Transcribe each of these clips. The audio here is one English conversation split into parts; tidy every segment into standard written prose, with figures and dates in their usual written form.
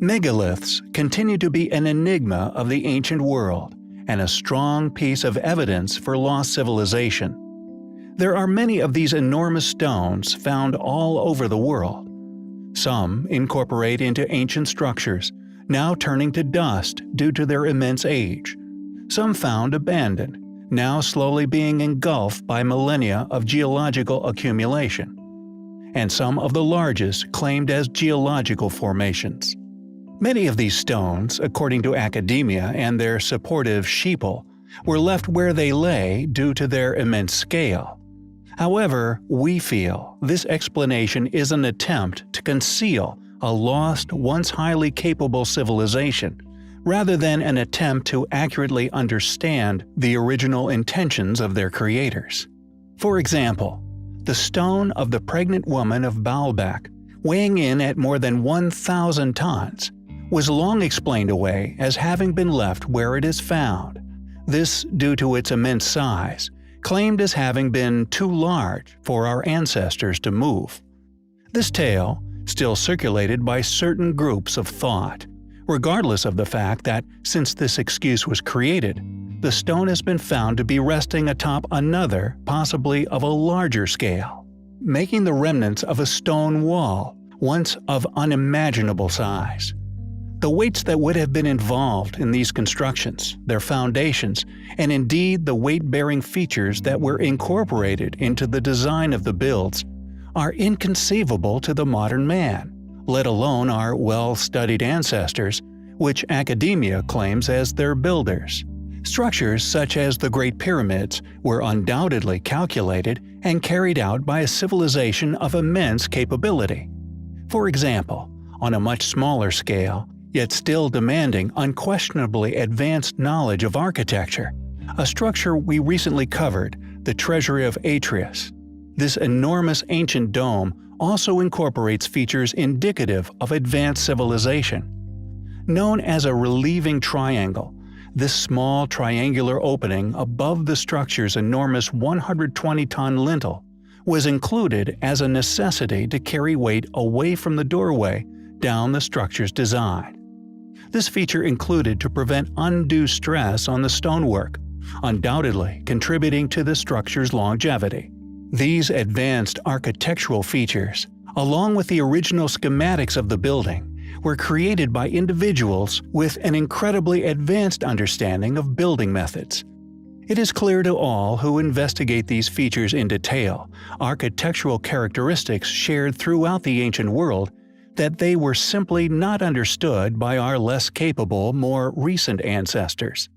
Megaliths continue to be an enigma of the ancient world and a strong piece of evidence for lost civilization. There are many of these enormous stones found all over the world. Some incorporate into ancient structures, now turning to dust due to their immense age. Some found abandoned, now slowly being engulfed by millennia of geological accumulation. And some of the largest claimed as geological formations. Many of these stones, according to academia and their supportive sheeple, were left where they lay due to their immense scale. However, we feel this explanation is an attempt to conceal a lost, once highly capable civilization, rather than an attempt to accurately understand the original intentions of their creators. For example, the stone of the pregnant woman of Baalbek, weighing in at more than 1,000 tons, was long explained away as having been left where it is found. This due to its immense size, claimed as having been too large for our ancestors to move. This tale, still circulated by certain groups of thought, regardless of the fact that, since this excuse was created, the stone has been found to be resting atop another, possibly of a larger scale, making the remnants of a stone wall, once of unimaginable size. The weights that would have been involved in these constructions, their foundations, and indeed the weight-bearing features that were incorporated into the design of the builds, are inconceivable to the modern man, let alone our well-studied ancestors, which academia claims as their builders. Structures such as the Great Pyramids were undoubtedly calculated and carried out by a civilization of immense capability. For example, on a much smaller scale, yet still demanding unquestionably advanced knowledge of architecture, a structure we recently covered, the Treasury of Atreus. This enormous ancient dome also incorporates features indicative of advanced civilization. Known as a relieving triangle, this small triangular opening above the structure's enormous 120-ton lintel was included as a necessity to carry weight away from the doorway down the structure's design. This feature included to prevent undue stress on the stonework, undoubtedly contributing to the structure's longevity. These advanced architectural features, along with the original schematics of the building, were created by individuals with an incredibly advanced understanding of building methods. It is clear to all who investigate these features in detail, architectural characteristics shared throughout the ancient world, that they were simply not understood by our less capable, more recent ancestors.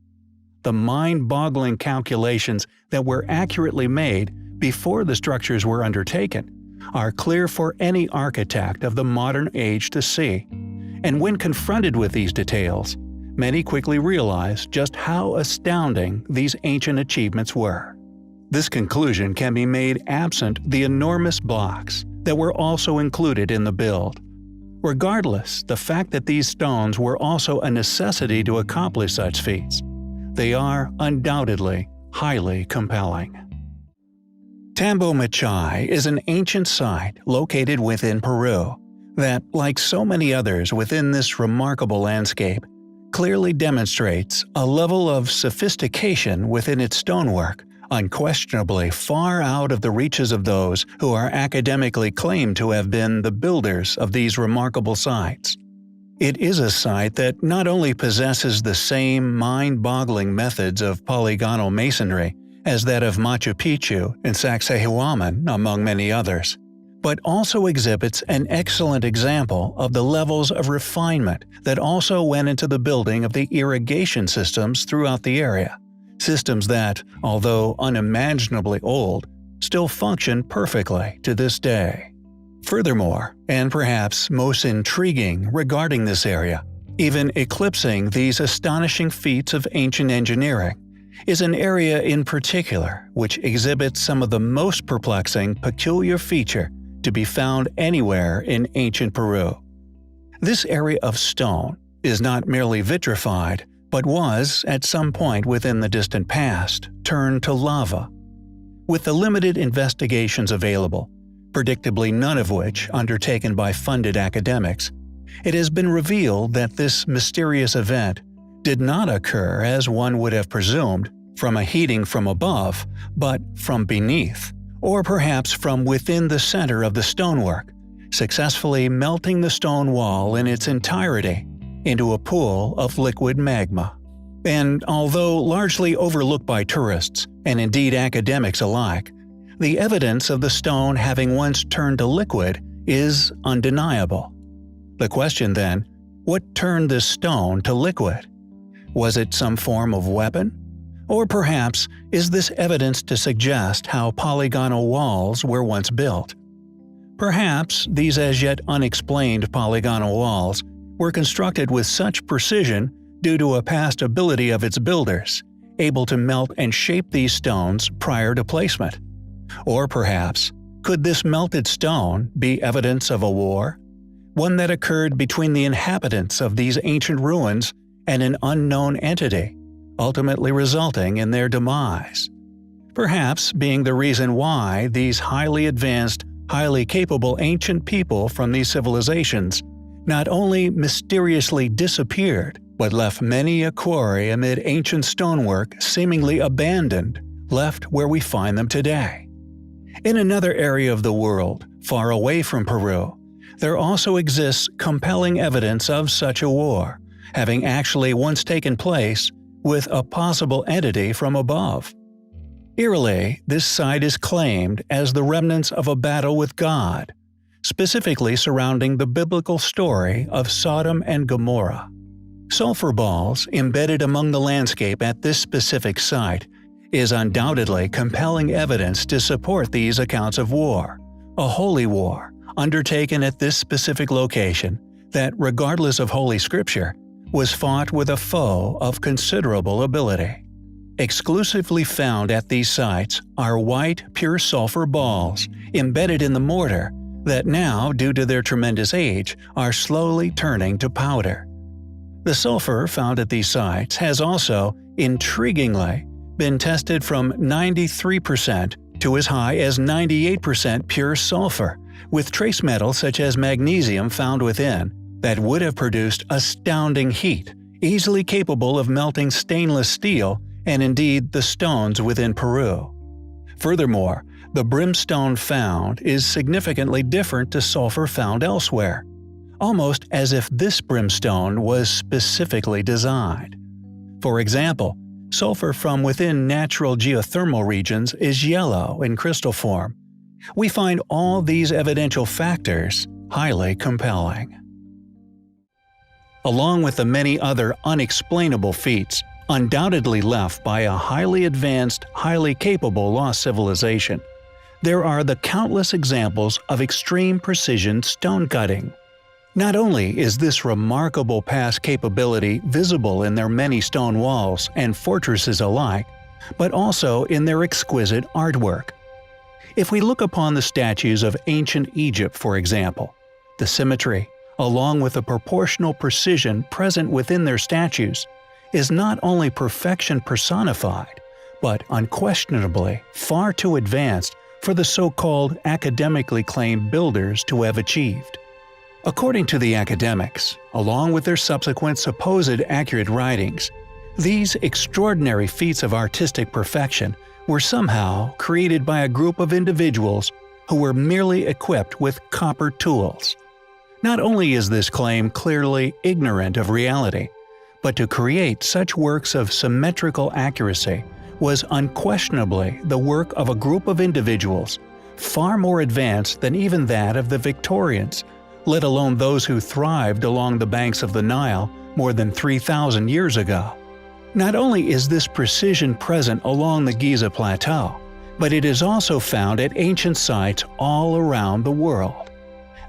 The mind-boggling calculations that were accurately made before the structures were undertaken are clear for any architect of the modern age to see, and when confronted with these details, many quickly realize just how astounding these ancient achievements were. This conclusion can be made absent the enormous blocks that were also included in the build. Regardless, the fact that these stones were also a necessity to accomplish such feats, they are undoubtedly highly compelling. Tambo Machai is an ancient site located within Peru that, like so many others within this remarkable landscape, clearly demonstrates a level of sophistication within its stonework unquestionably far out of the reaches of those who are academically claimed to have been the builders of these remarkable sites. It is a site that not only possesses the same mind-boggling methods of polygonal masonry as that of Machu Picchu and Sacsayhuaman, among many others, but also exhibits an excellent example of the levels of refinement that also went into the building of the irrigation systems throughout the area. Systems that, although unimaginably old, still function perfectly to this day. Furthermore, and perhaps most intriguing regarding this area, even eclipsing these astonishing feats of ancient engineering, is an area in particular which exhibits some of the most perplexing peculiar feature to be found anywhere in ancient Peru. This area of stone is not merely vitrified, but was, at some point within the distant past, turned to lava. With the limited investigations available, predictably none of which undertaken by funded academics, It has been revealed that this mysterious event did not occur as one would have presumed, from a heating from above, but from beneath, or perhaps from within the center of the stonework, successfully melting the stone wall in its entirety into a pool of liquid magma. And although largely overlooked by tourists, and indeed academics alike, the evidence of the stone having once turned to liquid is undeniable. The question then, what turned this stone to liquid? Was it some form of weapon? Or perhaps is this evidence to suggest how polygonal walls were once built? Perhaps these as yet unexplained polygonal walls were constructed with such precision due to a past ability of its builders, able to melt and shape these stones prior to placement. Or perhaps, could this melted stone be evidence of a war? One that occurred between the inhabitants of these ancient ruins and an unknown entity, ultimately resulting in their demise. Perhaps being the reason why these highly advanced, highly capable ancient people from these civilizations not only mysteriously disappeared, but left many a quarry amid ancient stonework seemingly abandoned, left where we find them today. In another area of the world, far away from Peru, there also exists compelling evidence of such a war, having actually once taken place with a possible entity from above. Eerily, this site is claimed as the remnants of a battle with God, specifically surrounding the biblical story of Sodom and Gomorrah. Sulfur balls embedded among the landscape at this specific site is undoubtedly compelling evidence to support these accounts of war, a holy war undertaken at this specific location that, regardless of Holy Scripture, was fought with a foe of considerable ability. Exclusively found at these sites are white, pure sulfur balls embedded in the mortar that now, due to their tremendous age, are slowly turning to powder. The sulfur found at these sites has also, intriguingly, been tested from 93% to as high as 98% pure sulfur, with trace metals such as magnesium found within that would have produced astounding heat, easily capable of melting stainless steel and indeed the stones within Peru. Furthermore, the brimstone found is significantly different to sulfur found elsewhere, almost as if this brimstone was specifically designed. For example, sulfur from within natural geothermal regions is yellow in crystal form. We find all these evidential factors highly compelling. Along with the many other unexplainable feats undoubtedly left by a highly advanced, highly capable lost civilization, there are the countless examples of extreme precision stone cutting. Not only is this remarkable past capability visible in their many stone walls and fortresses alike, but also in their exquisite artwork. If we look upon the statues of ancient Egypt, for example, the symmetry, along with the proportional precision present within their statues, is not only perfection personified, but unquestionably far too advanced for the so-called academically claimed builders to have achieved. According to the academics, along with their subsequent supposed accurate writings, these extraordinary feats of artistic perfection were somehow created by a group of individuals who were merely equipped with copper tools. Not only is this claim clearly ignorant of reality, but to create such works of symmetrical accuracy was unquestionably the work of a group of individuals far more advanced than even that of the Victorians, let alone those who thrived along the banks of the Nile more than 3,000 years ago. Not only is this precision present along the Giza Plateau, but it is also found at ancient sites all around the world.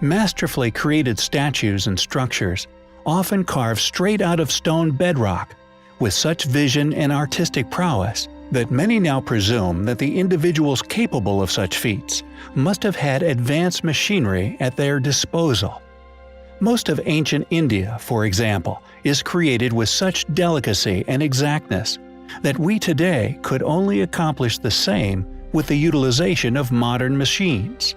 Masterfully created statues and structures, often carved straight out of stone bedrock, with such vision and artistic prowess that many now presume that the individuals capable of such feats must have had advanced machinery at their disposal. Most of ancient India, for example, is created with such delicacy and exactness that we today could only accomplish the same with the utilization of modern machines.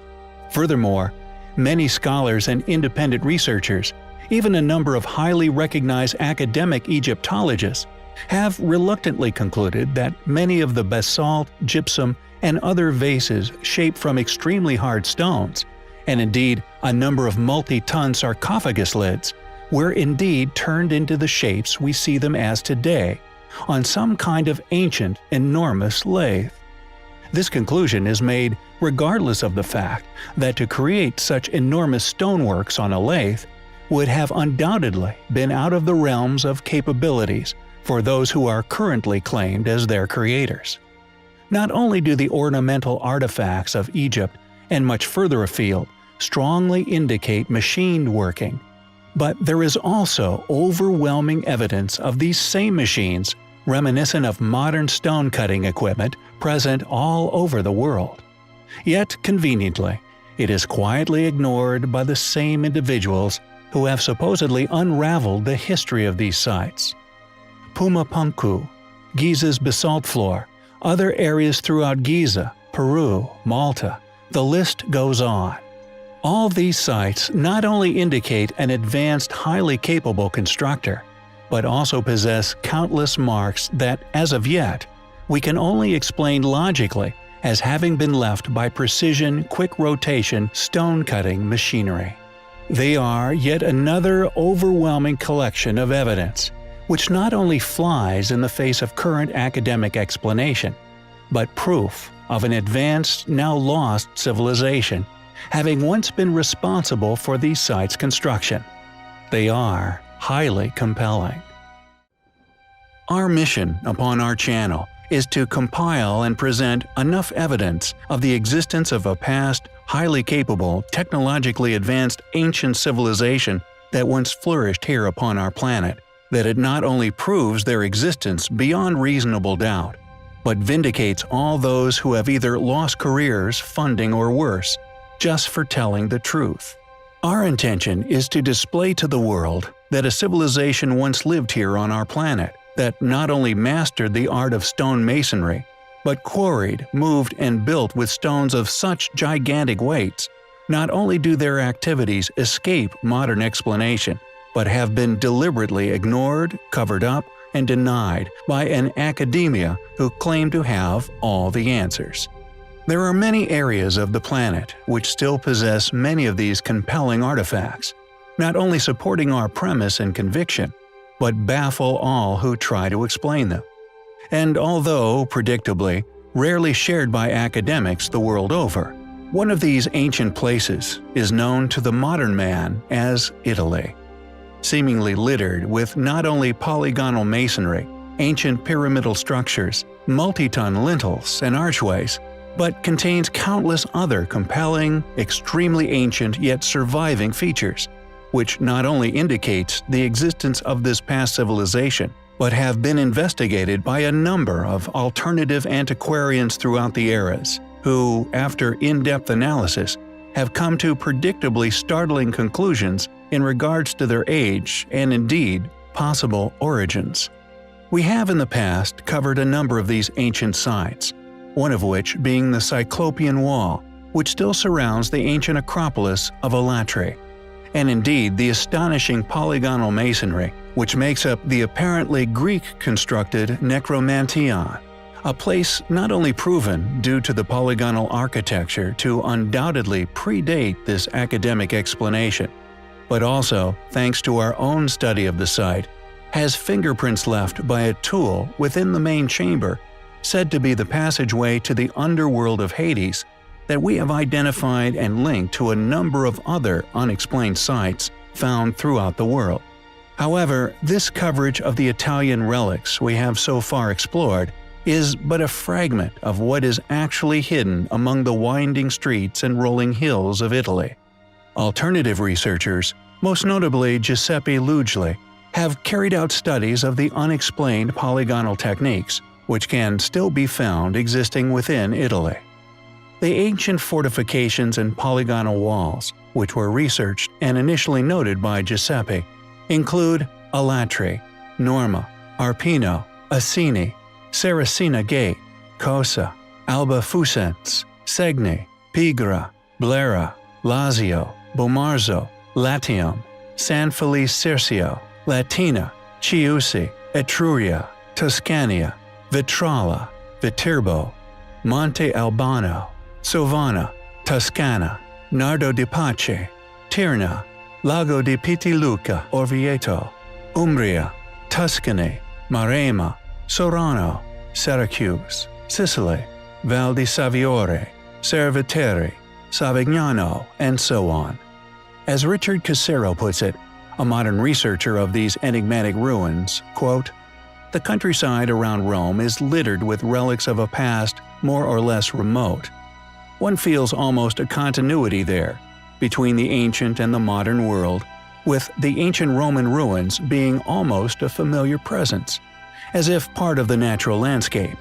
Furthermore, many scholars and independent researchers Even a number of highly recognized academic Egyptologists have reluctantly concluded that many of the basalt, gypsum, and other vases shaped from extremely hard stones, and indeed a number of multi-ton sarcophagus lids, were indeed turned into the shapes we see them as today, on some kind of ancient, enormous lathe. This conclusion is made regardless of the fact that to create such enormous stoneworks on a lathe would have undoubtedly been out of the realms of capabilities for those who are currently claimed as their creators. Not only do the ornamental artifacts of Egypt and much further afield strongly indicate machined working, but there is also overwhelming evidence of these same machines reminiscent of modern stone-cutting equipment present all over the world. Yet, conveniently, it is quietly ignored by the same individuals who have supposedly unraveled the history of these sites. Pumapunku, Giza's basalt floor, other areas throughout Giza, Peru, Malta, the list goes on. All these sites not only indicate an advanced, highly capable constructor, but also possess countless marks that, as of yet, we can only explain logically as having been left by precision, quick rotation, stone-cutting machinery. They are yet another overwhelming collection of evidence, which not only flies in the face of current academic explanation, but proof of an advanced, now lost civilization, having once been responsible for these sites' construction. They are highly compelling. Our mission upon our channel is to compile and present enough evidence of the existence of a past, highly capable, technologically advanced ancient civilization that once flourished here upon our planet, that it not only proves their existence beyond reasonable doubt, but vindicates all those who have either lost careers, funding, or worse, just for telling the truth. Our intention is to display to the world that a civilization once lived here on our planet, that not only mastered the art of stone masonry, but quarried, moved, and built with stones of such gigantic weights. Not only do their activities escape modern explanation, but have been deliberately ignored, covered up, and denied by an academia who claim to have all the answers. There are many areas of the planet which still possess many of these compelling artifacts, not only supporting our premise and conviction, but baffle all who try to explain them. And although, predictably, rarely shared by academics the world over, one of these ancient places is known to the modern man as Italy. Seemingly littered with not only polygonal masonry, ancient pyramidal structures, multi-ton lintels, and archways, but contains countless other compelling, extremely ancient yet surviving features, which not only indicates the existence of this past civilization, but have been investigated by a number of alternative antiquarians throughout the eras, who, after in-depth analysis, have come to predictably startling conclusions in regards to their age and indeed possible origins. We have in the past covered a number of these ancient sites, one of which being the Cyclopean Wall, which still surrounds the ancient Acropolis of Alatri, and indeed the astonishing polygonal masonry which makes up the apparently Greek-constructed Necromantion, a place not only proven due to the polygonal architecture to undoubtedly predate this academic explanation, but also, thanks to our own study of the site, has fingerprints left by a tool within the main chamber, said to be the passageway to the underworld of Hades, that we have identified and linked to a number of other unexplained sites found throughout the world. However, this coverage of the Italian relics we have so far explored is but a fragment of what is actually hidden among the winding streets and rolling hills of Italy. Alternative researchers, most notably Giuseppe Lugli, have carried out studies of the unexplained polygonal techniques, which can still be found existing within Italy. The ancient fortifications and polygonal walls, which were researched and initially noted by Giuseppe, include Alatri, Norma, Arpino, Assini, Saracina Gate, Cosa, Alba Fucens, Segni, Pigra, Blera, Lazio, Bomarzo, Latium, San Felice Circio, Latina, Chiusi, Etruria, Tuscania, Vitrala, Viterbo, Monte Albano, Sovana, Toscana, Nardo di Pace, Tirna, Lago di Pitiluca, Orvieto, Umbria, Tuscany, Maremma, Sorano, Syracuse, Sicily, Val di Saviore, Cerveteri, Savignano, and so on. As Richard Casero puts it, a modern researcher of these enigmatic ruins, quote, "The countryside around Rome is littered with relics of a past more or less remote. One feels almost a continuity there, between the ancient and the modern world, with the ancient Roman ruins being almost a familiar presence, as if part of the natural landscape.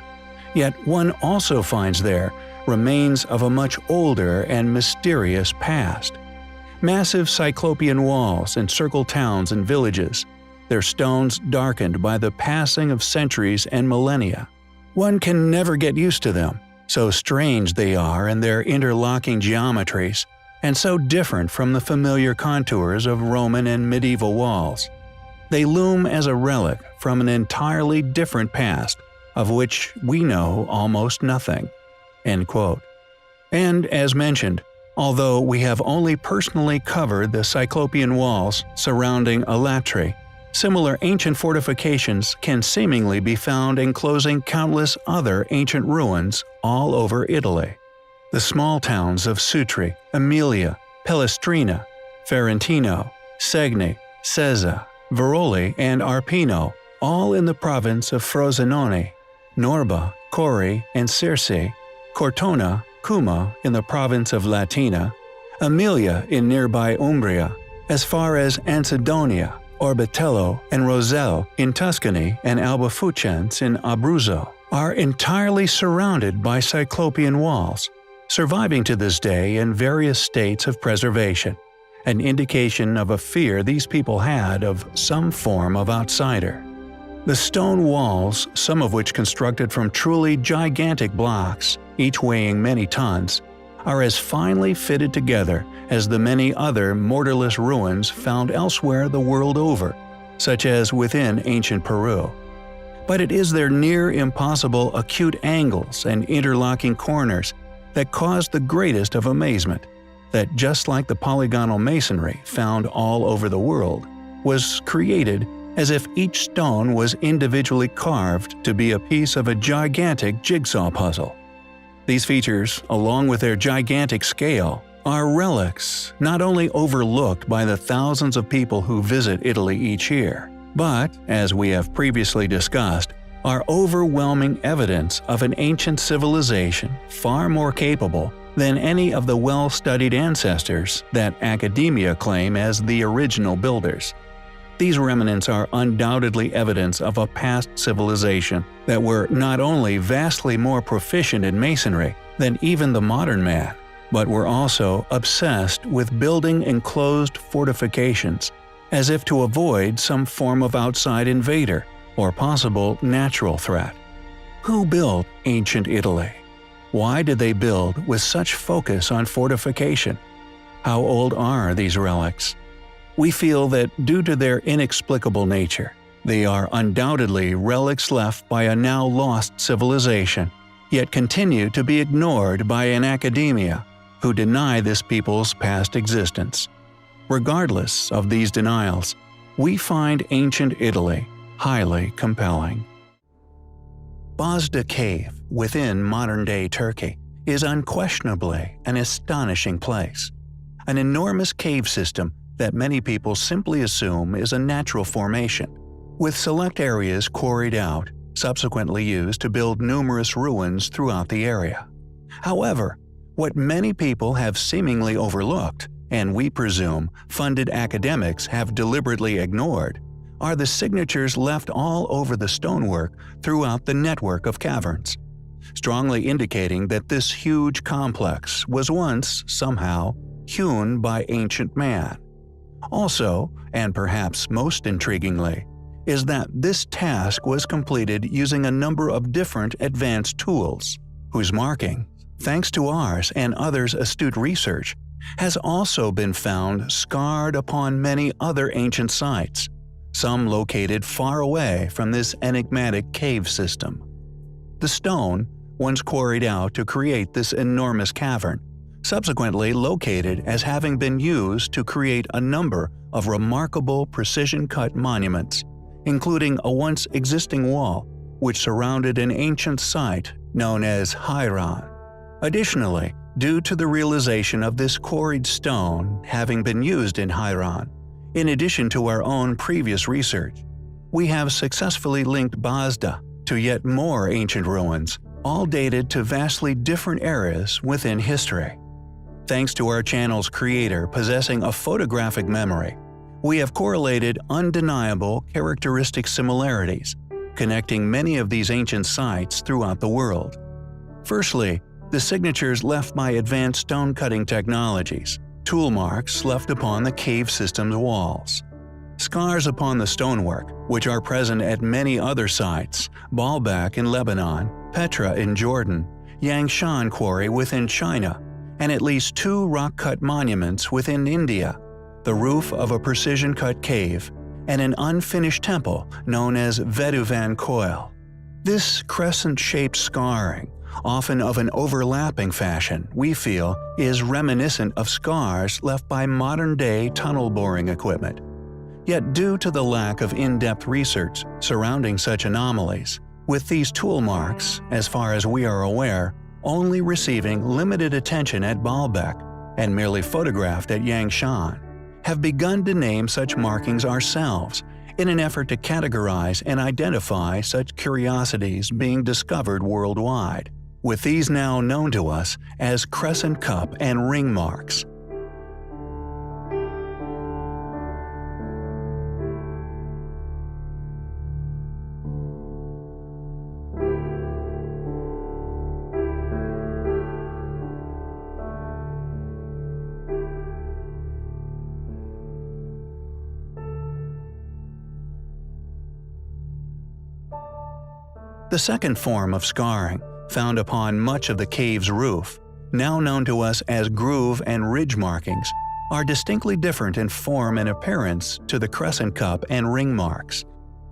Yet one also finds there remains of a much older and mysterious past. Massive cyclopean walls encircle towns and villages, their stones darkened by the passing of centuries and millennia. One can never get used to them, so strange they are in their interlocking geometries, and so different from the familiar contours of Roman and medieval walls. They loom as a relic from an entirely different past, of which we know almost nothing." End quote. And as mentioned, although we have only personally covered the cyclopean walls surrounding Alatri, similar ancient fortifications can seemingly be found enclosing countless other ancient ruins all over Italy. The small towns of Sutri, Emilia, Pellestrina, Ferentino, Segni, Sezza, Veroli, and Arpino, all in the province of Frosinone, Norba, Cori, and Circe, Cortona, Cuma in the province of Latina, Emilia in nearby Umbria, as far as Ansidonia, Orbetello, and Roselle in Tuscany, and Albafucens in Abruzzo, are entirely surrounded by cyclopean walls, surviving to this day in various states of preservation, an indication of a fear these people had of some form of outsider. The stone walls, some of which constructed from truly gigantic blocks, each weighing many tons, are as finely fitted together as the many other mortarless ruins found elsewhere the world over, such as within ancient Peru. But it is their near impossible acute angles and interlocking corners that cause the greatest of amazement, that just like the polygonal masonry found all over the world, was created as if each stone was individually carved to be a piece of a gigantic jigsaw puzzle. These features, along with their gigantic scale, are relics not only overlooked by the thousands of people who visit Italy each year, but, as we have previously discussed, are overwhelming evidence of an ancient civilization far more capable than any of the well-studied ancestors that academia claim as the original builders. These remnants are undoubtedly evidence of a past civilization that were not only vastly more proficient in masonry than even the modern man, but were also obsessed with building enclosed fortifications, as if to avoid some form of outside invader or possible natural threat. Who built ancient Italy? Why did they build with such focus on fortification? How old are these relics? We feel that due to their inexplicable nature, they are undoubtedly relics left by a now lost civilization, yet continue to be ignored by an academia who deny this people's past existence. Regardless of these denials, we find ancient Italy highly compelling. Bozda Cave, within modern-day Turkey, is unquestionably an astonishing place. An enormous cave system that many people simply assume is a natural formation, with select areas quarried out, subsequently used to build numerous ruins throughout the area. However, what many people have seemingly overlooked, and we presume funded academics have deliberately ignored, are the signatures left all over the stonework throughout the network of caverns, strongly indicating that this huge complex was once, somehow, hewn by ancient man. Also, and perhaps most intriguingly, is that this task was completed using a number of different advanced tools, whose marking, thanks to ours and others' astute research, has also been found scarred upon many other ancient sites, some located far away from this enigmatic cave system. The stone, once quarried out to create this enormous cavern, subsequently located as having been used to create a number of remarkable precision-cut monuments, including a once existing wall which surrounded an ancient site known as Hairan. Additionally, due to the realization of this quarried stone having been used in Hairan, in addition to our own previous research, we have successfully linked Bazda to yet more ancient ruins, all dated to vastly different eras within history. Thanks to our channel's creator possessing a photographic memory, we have correlated undeniable characteristic similarities, connecting many of these ancient sites throughout the world. Firstly, the signatures left by advanced stone-cutting technologies, tool marks left upon the cave system's walls. Scars upon the stonework, which are present at many other sites, Baalbek in Lebanon, Petra in Jordan, Yangshan Quarry within China, and at least 2 rock-cut monuments within India, the roof of a precision-cut cave, and an unfinished temple known as Veduvan Koil. This crescent-shaped scarring, often of an overlapping fashion, we feel is reminiscent of scars left by modern-day tunnel boring equipment. Yet due to the lack of in-depth research surrounding such anomalies, with these tool marks, as far as we are aware, only receiving limited attention at Baalbek and merely photographed at Yangshan, have begun to name such markings ourselves in an effort to categorize and identify such curiosities being discovered worldwide, with these now known to us as crescent cup and ring marks. The second form of scarring, found upon much of the cave's roof, now known to us as groove and ridge markings, are distinctly different in form and appearance to the crescent cup and ring marks.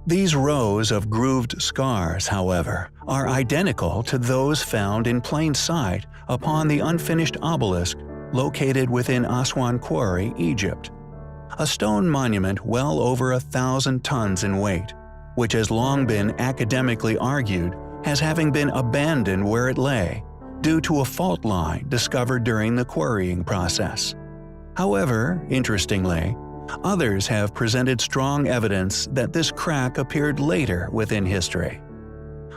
These rows of grooved scars, however, are identical to those found in plain sight upon the unfinished obelisk located within Aswan Quarry, Egypt. A stone monument well over 1,000 tons in weight, which has long been academically argued as having been abandoned where it lay, due to a fault line discovered during the quarrying process. However, interestingly, others have presented strong evidence that this crack appeared later within history.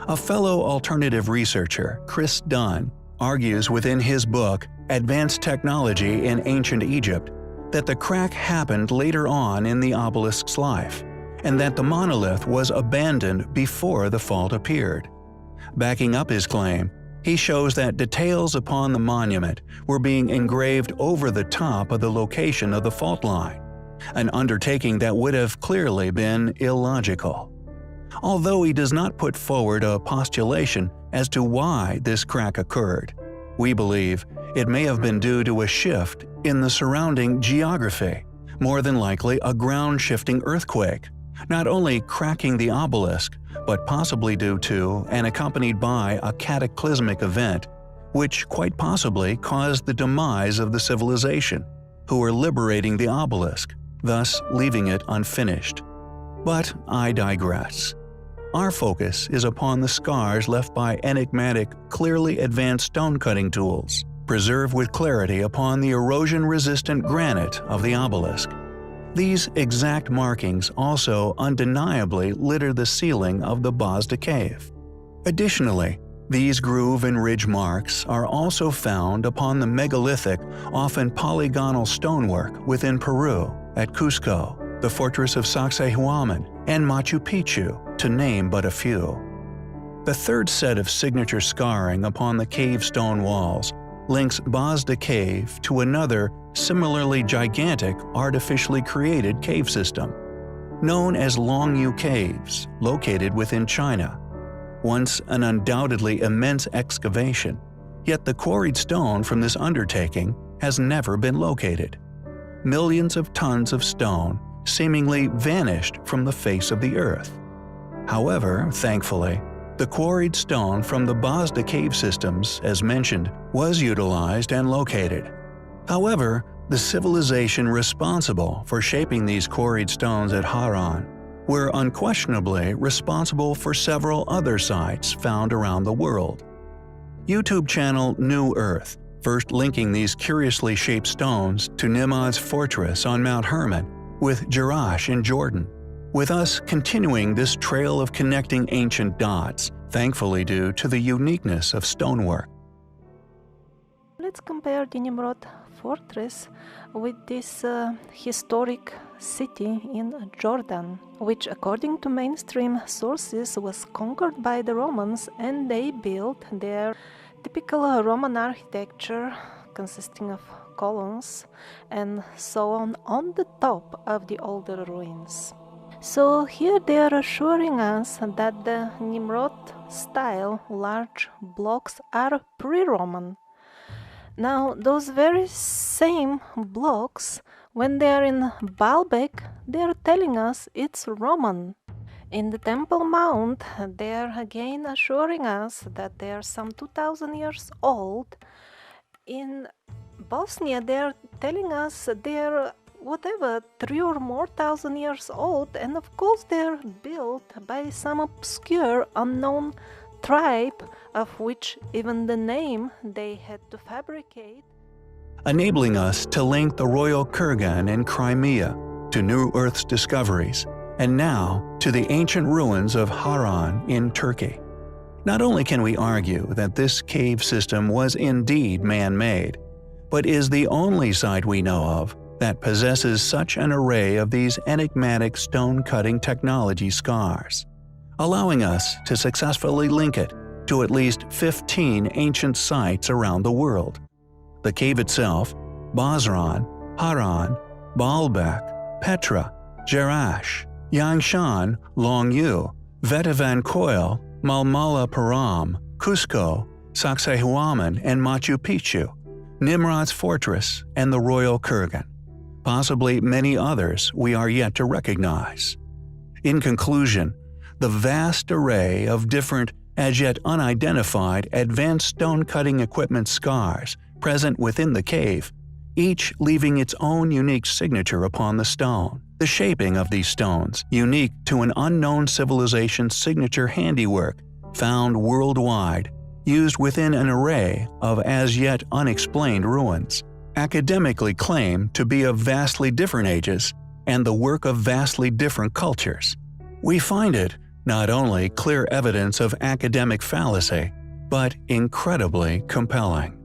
A fellow alternative researcher, Chris Dunn, argues within his book Advanced Technology in Ancient Egypt that the crack happened later on in the obelisk's life, and that the monolith was abandoned before the fault appeared. Backing up his claim, he shows that details upon the monument were being engraved over the top of the location of the fault line, an undertaking that would have clearly been illogical. Although he does not put forward a postulation as to why this crack occurred, we believe it may have been due to a shift in the surrounding geography, more than likely a ground-shifting earthquake, not only cracking the obelisk, but possibly due to and accompanied by a cataclysmic event, which quite possibly caused the demise of the civilization, who were liberating the obelisk, thus leaving it unfinished. But I digress. Our focus is upon the scars left by enigmatic, clearly advanced stone-cutting tools, preserved with clarity upon the erosion-resistant granite of the obelisk. These exact markings also undeniably litter the ceiling of the Bazda cave. Additionally, these groove and ridge marks are also found upon the megalithic, often polygonal stonework within Peru, at Cusco, the fortress of Sacsayhuaman, and Machu Picchu, to name but a few. The third set of signature scarring upon the cave stone walls links Bazda Cave to another similarly gigantic artificially created cave system, known as Longyu Caves, located within China. Once an undoubtedly immense excavation, yet the quarried stone from this undertaking has never been located. Millions of tons of stone seemingly vanished from the face of the earth. However, thankfully, the quarried stone from the Bosda cave systems, as mentioned, was utilized and located. However, the civilization responsible for shaping these quarried stones at Haran were unquestionably responsible for several other sites found around the world. YouTube channel New Earth, first linking these curiously shaped stones to Nimrod's fortress on Mount Hermon with Jerash in Jordan, with us continuing this trail of connecting ancient dots, thankfully due to the uniqueness of stonework. Let's compare the Nimrod fortress with this historic city in Jordan, which according to mainstream sources was conquered by the Romans, and they built their typical Roman architecture consisting of columns and so on the top of the older ruins. So here they are assuring us that the Nimrod style large blocks are pre-Roman. Now those very same blocks, when they are in Baalbek, they are telling us it's Roman. In the Temple Mount, they are again assuring us that they are some 2000 years old. In Bosnia, they are telling us they are whatever, 3 or more thousand years old, and of course they are built by some obscure, unknown tribe, of which even the name they had to fabricate. Enabling us to link the royal kurgan in Crimea to New Earth's discoveries, and now to the ancient ruins of Haran in Turkey. Not only can we argue that this cave system was indeed man-made, but is the only site we know of that possesses such an array of these enigmatic stone-cutting technology scars, allowing us to successfully link it to at least 15 ancient sites around the world. The cave itself, Basran, Haran, Baalbek, Petra, Jerash, Yangshan, Longyu, Vetivan Koil, Malmala Param, Cusco, Sacsayhuaman and Machu Picchu, Nimrod's fortress, and the royal kurgan. Possibly many others we are yet to recognize. In conclusion, the vast array of different, as yet unidentified, advanced stone-cutting equipment scars present within the cave, each leaving its own unique signature upon the stone. The shaping of these stones, unique to an unknown civilization's signature handiwork, found worldwide, used within an array of as yet unexplained ruins, academically claim to be of vastly different ages and the work of vastly different cultures. We find it not only clear evidence of academic fallacy, but incredibly compelling.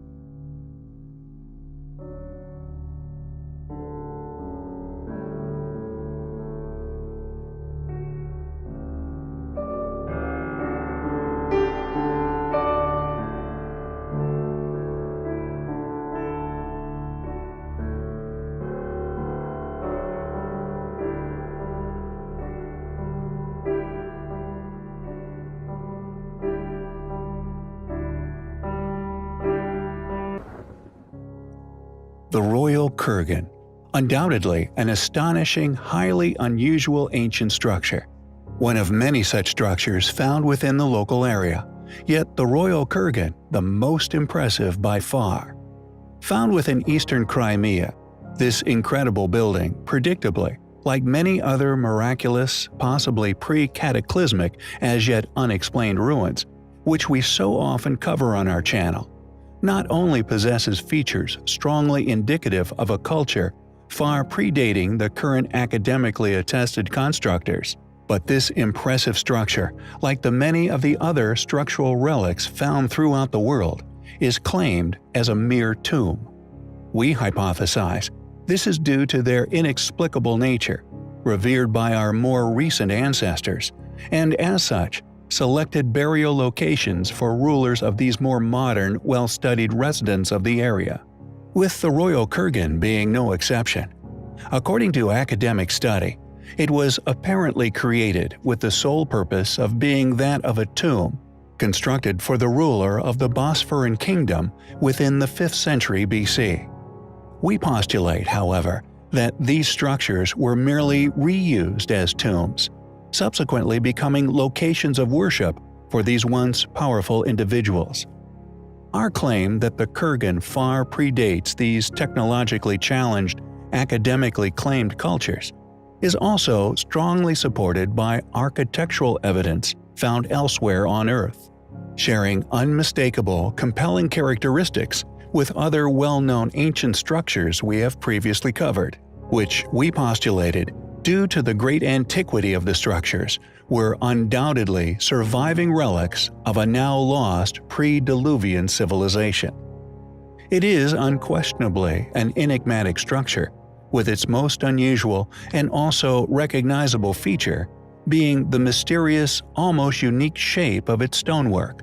The royal kurgan, undoubtedly an astonishing, highly unusual ancient structure, one of many such structures found within the local area, yet the royal kurgan the most impressive by far. Found within eastern Crimea, this incredible building, predictably, like many other miraculous, possibly pre-cataclysmic, as yet unexplained ruins, which we so often cover on our channel, not only possesses features strongly indicative of a culture far predating the current academically attested constructors, but this impressive structure, like the many of the other structural relics found throughout the world, is claimed as a mere tomb. We hypothesize this is due to their inexplicable nature, revered by our more recent ancestors, and as such, selected burial locations for rulers of these more modern, well-studied residents of the area, with the royal kurgan being no exception. According to academic study, it was apparently created with the sole purpose of being that of a tomb, constructed for the ruler of the Bosphorus kingdom within the 5th century BC. We postulate, however, that these structures were merely reused as tombs, subsequently becoming locations of worship for these once powerful individuals. Our claim that the Kurgan far predates these technologically challenged, academically claimed cultures is also strongly supported by architectural evidence found elsewhere on Earth, sharing unmistakable, compelling characteristics with other well-known ancient structures we have previously covered, which we postulated, due to the great antiquity of the structures, were undoubtedly surviving relics of a now lost pre-Diluvian civilization. It is unquestionably an enigmatic structure, with its most unusual and also recognizable feature being the mysterious, almost unique shape of its stonework.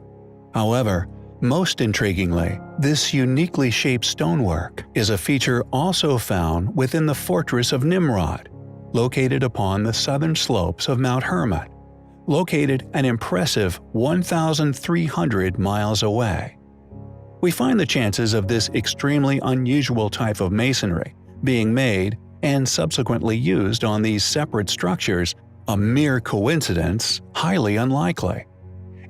However, most intriguingly, this uniquely shaped stonework is a feature also found within the fortress of Nimrod, located upon the southern slopes of Mount Hermon, located an impressive 1,300 miles away. We find the chances of this extremely unusual type of masonry being made and subsequently used on these separate structures a mere coincidence highly unlikely.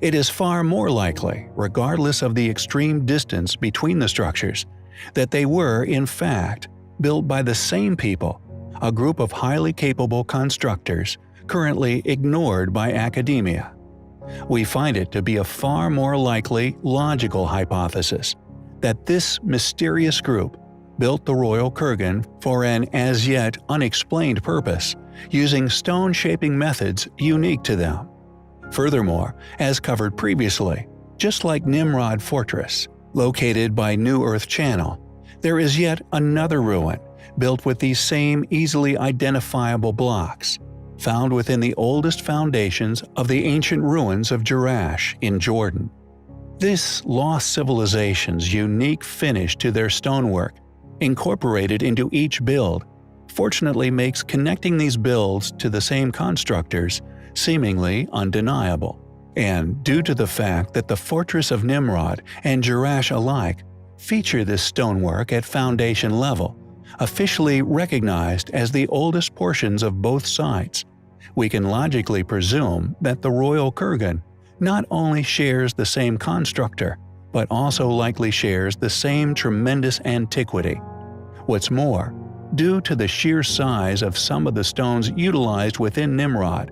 It is far more likely, regardless of the extreme distance between the structures, that they were, in fact, built by the same people, a group of highly capable constructors currently ignored by academia. We find it to be a far more likely, logical hypothesis that this mysterious group built the Royal Kurgan for an as yet unexplained purpose, using stone-shaping methods unique to them. Furthermore, as covered previously, just like Nimrod Fortress, located by New Earth Channel, there is yet another ruin built with these same easily identifiable blocks, found within the oldest foundations of the ancient ruins of Jerash in Jordan. This lost civilization's unique finish to their stonework, incorporated into each build, fortunately makes connecting these builds to the same constructors seemingly undeniable. And due to the fact that the Fortress of Nimrod and Jerash alike feature this stonework at foundation level, officially recognized as the oldest portions of both sites, we can logically presume that the Royal Kurgan not only shares the same constructor, but also likely shares the same tremendous antiquity. What's more, due to the sheer size of some of the stones utilized within Nimrod,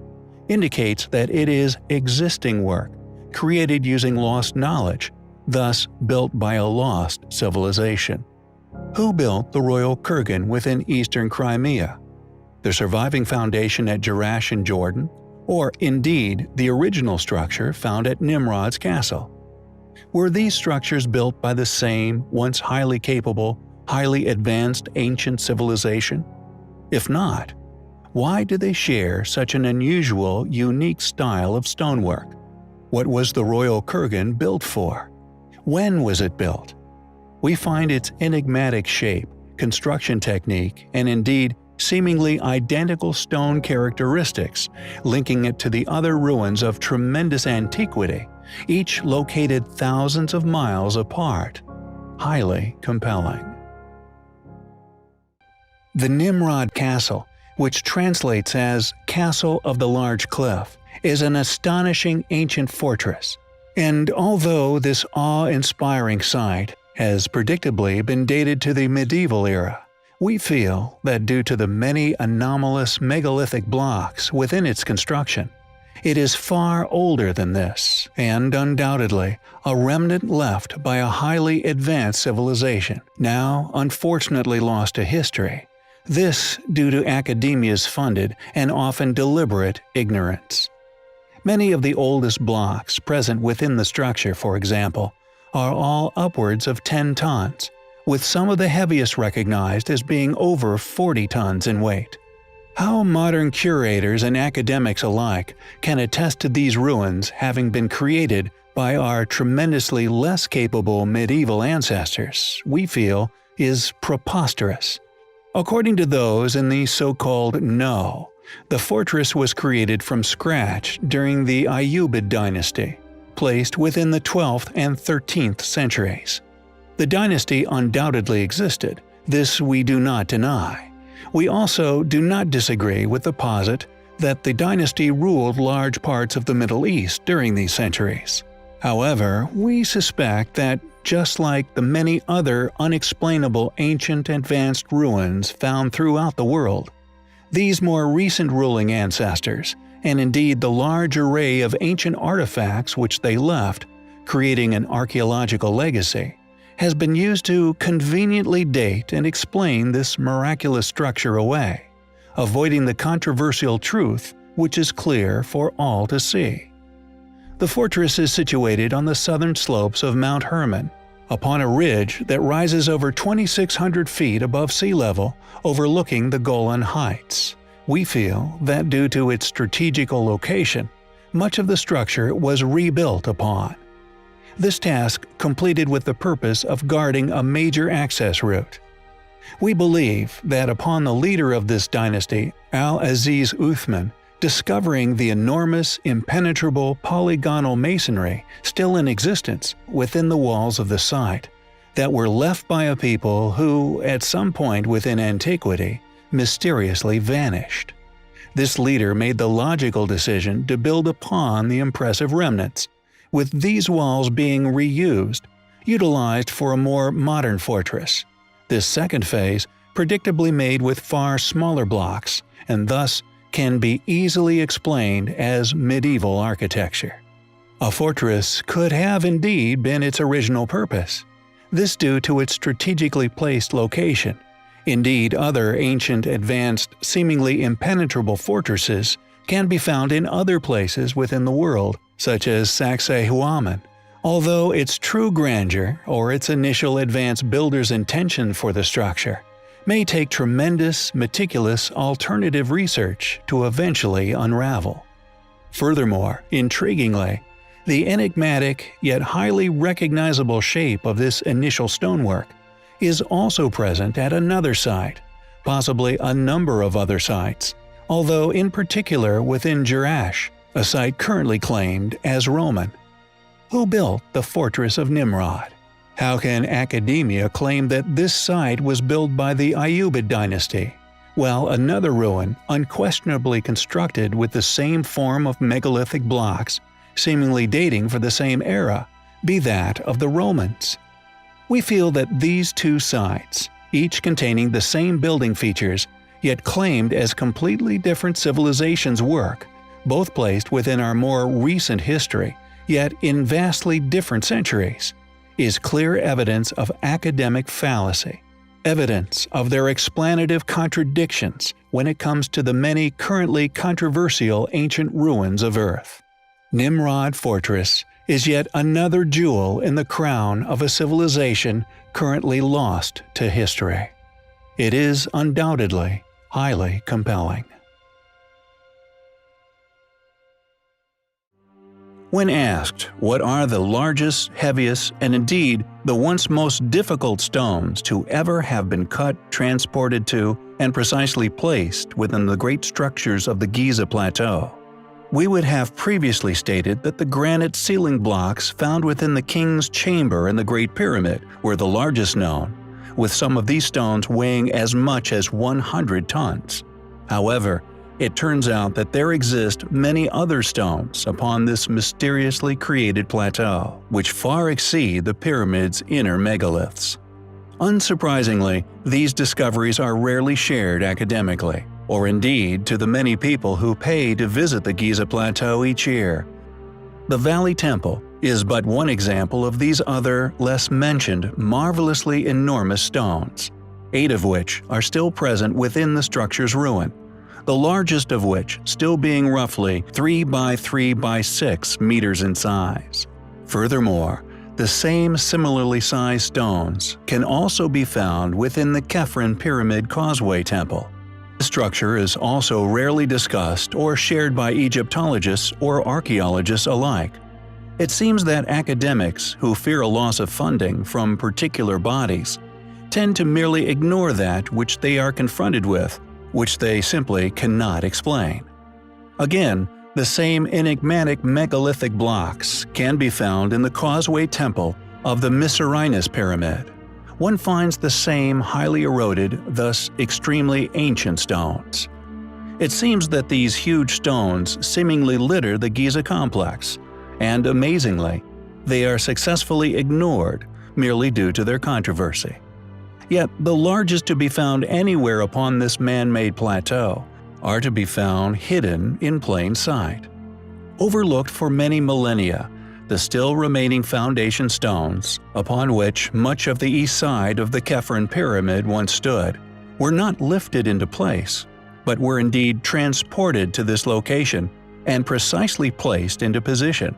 indicates that it is existing work, created using lost knowledge, thus built by a lost civilization. Who built the Royal Kurgan within eastern Crimea? The surviving foundation at Jerash in Jordan, or indeed the original structure found at Nimrod's castle? Were these structures built by the same, once highly capable, highly advanced ancient civilization? If not, why do they share such an unusual, unique style of stonework? What was the Royal Kurgan built for? When was it built? We find its enigmatic shape, construction technique, and indeed seemingly identical stone characteristics, linking it to the other ruins of tremendous antiquity, each located thousands of miles apart. Highly compelling. The Nimrod Castle, which translates as Castle of the Large Cliff, is an astonishing ancient fortress. And although this awe-inspiring site has predictably been dated to the medieval era, we feel that due to the many anomalous megalithic blocks within its construction, it is far older than this, and undoubtedly a remnant left by a highly advanced civilization, now unfortunately lost to history. This due to academia's funded and often deliberate ignorance. Many of the oldest blocks present within the structure, for example, are all upwards of 10 tons, with some of the heaviest recognized as being over 40 tons in weight. How modern curators and academics alike can attest to these ruins having been created by our tremendously less capable medieval ancestors, we feel, is preposterous. According to those in the so-called know, the fortress was created from scratch during the Ayyubid dynasty, placed within the 12th and 13th centuries. The dynasty undoubtedly existed, This we do not deny. We also do not disagree with the posit that the dynasty ruled large parts of the Middle East during these centuries. However, we suspect that, just like the many other unexplainable ancient advanced ruins found throughout the world, these more recent ruling ancestors, and indeed the large array of ancient artifacts which they left, creating an archaeological legacy, has been used to conveniently date and explain this miraculous structure away, avoiding the controversial truth which is clear for all to see. The fortress is situated on the southern slopes of Mount Hermon, upon a ridge that rises over 2,600 feet above sea level, overlooking the Golan Heights. We feel that due to its strategical location, much of the structure was rebuilt upon. This task completed with the purpose of guarding a major access route. We believe that upon the leader of this dynasty, Al-Aziz Uthman, discovering the enormous, impenetrable polygonal masonry still in existence within the walls of the site, that were left by a people who, at some point within antiquity, mysteriously vanished. This leader made the logical decision to build upon the impressive remnants, with these walls being reused, utilized for a more modern fortress. This second phase, predictably made with far smaller blocks, and thus can be easily explained as medieval architecture. A fortress could have indeed been its original purpose, this due to its strategically placed location. Indeed, other ancient, advanced, seemingly impenetrable fortresses can be found in other places within the world, such as Sacsayhuaman, although its true grandeur or its initial advanced builder's intention for the structure may take tremendous, meticulous alternative research to eventually unravel. Furthermore, intriguingly, the enigmatic yet highly recognizable shape of this initial stonework is also present at another site, possibly a number of other sites, although in particular within Jerash, a site currently claimed as Roman. Who built the Fortress of Nimrod? How can academia claim that this site was built by the Ayyubid dynasty, while another ruin, unquestionably constructed with the same form of megalithic blocks, seemingly dating for the same era, be that of the Romans? We feel that these two sites, each containing the same building features, yet claimed as completely different civilizations' work, both placed within our more recent history, yet in vastly different centuries, is clear evidence of academic fallacy, evidence of their explanative contradictions when it comes to the many currently controversial ancient ruins of Earth. Nimrod Fortress is yet another jewel in the crown of a civilization currently lost to history. It is undoubtedly highly compelling. When asked what are the largest, heaviest, and indeed the once most difficult stones to ever have been cut, transported to, and precisely placed within the great structures of the Giza Plateau, we would have previously stated that the granite ceiling blocks found within the King's Chamber in the Great Pyramid were the largest known, with some of these stones weighing as much as 100 tons. However, it turns out that there exist many other stones upon this mysteriously created plateau, which far exceed the pyramid's inner megaliths. Unsurprisingly, these discoveries are rarely shared academically, or indeed to the many people who pay to visit the Giza Plateau each year. The Valley Temple is but one example of these other, less mentioned, marvelously enormous stones, 8 of which are still present within the structure's ruin, the largest of which still being roughly 3 by 3 by 6 meters in size. Furthermore, the same similarly sized stones can also be found within the Khafren Pyramid Causeway Temple. The structure is also rarely discussed or shared by Egyptologists or archaeologists alike. It seems that academics who fear a loss of funding from particular bodies tend to merely ignore that which they are confronted with, which they simply cannot explain. Again, the same enigmatic megalithic blocks can be found in the Causeway Temple of the Mycerinus Pyramid, one finds the same highly eroded, thus extremely ancient stones. It seems that these huge stones seemingly litter the Giza complex, and amazingly, they are successfully ignored merely due to their controversy. Yet the largest to be found anywhere upon this man-made plateau are to be found hidden in plain sight. Overlooked for many millennia, the still remaining foundation stones, upon which much of the east side of the Khafren Pyramid once stood, were not lifted into place, but were indeed transported to this location and precisely placed into position.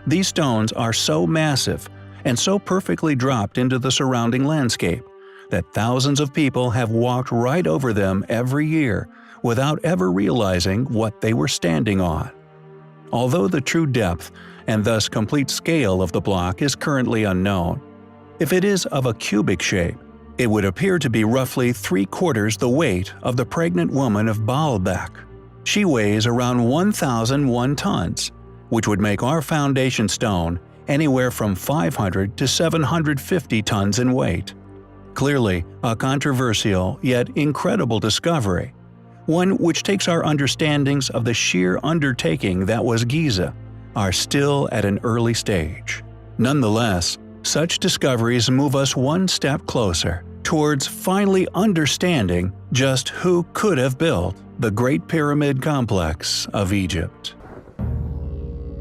These stones are so massive and so perfectly dropped into the surrounding landscape that thousands of people have walked right over them every year without ever realizing what they were standing on. Although the true depth and thus complete scale of the block is currently unknown, if it is of a cubic shape, it would appear to be roughly 3/4 the weight of the pregnant woman of Baalbek. She weighs around 1,001 tons, which would make our foundation stone anywhere from 500 to 750 tons in weight. Clearly, a controversial yet incredible discovery, one which takes our understandings of the sheer undertaking that was Giza, are still at an early stage. Nonetheless, such discoveries move us one step closer towards finally understanding just who could have built the Great Pyramid Complex of Egypt.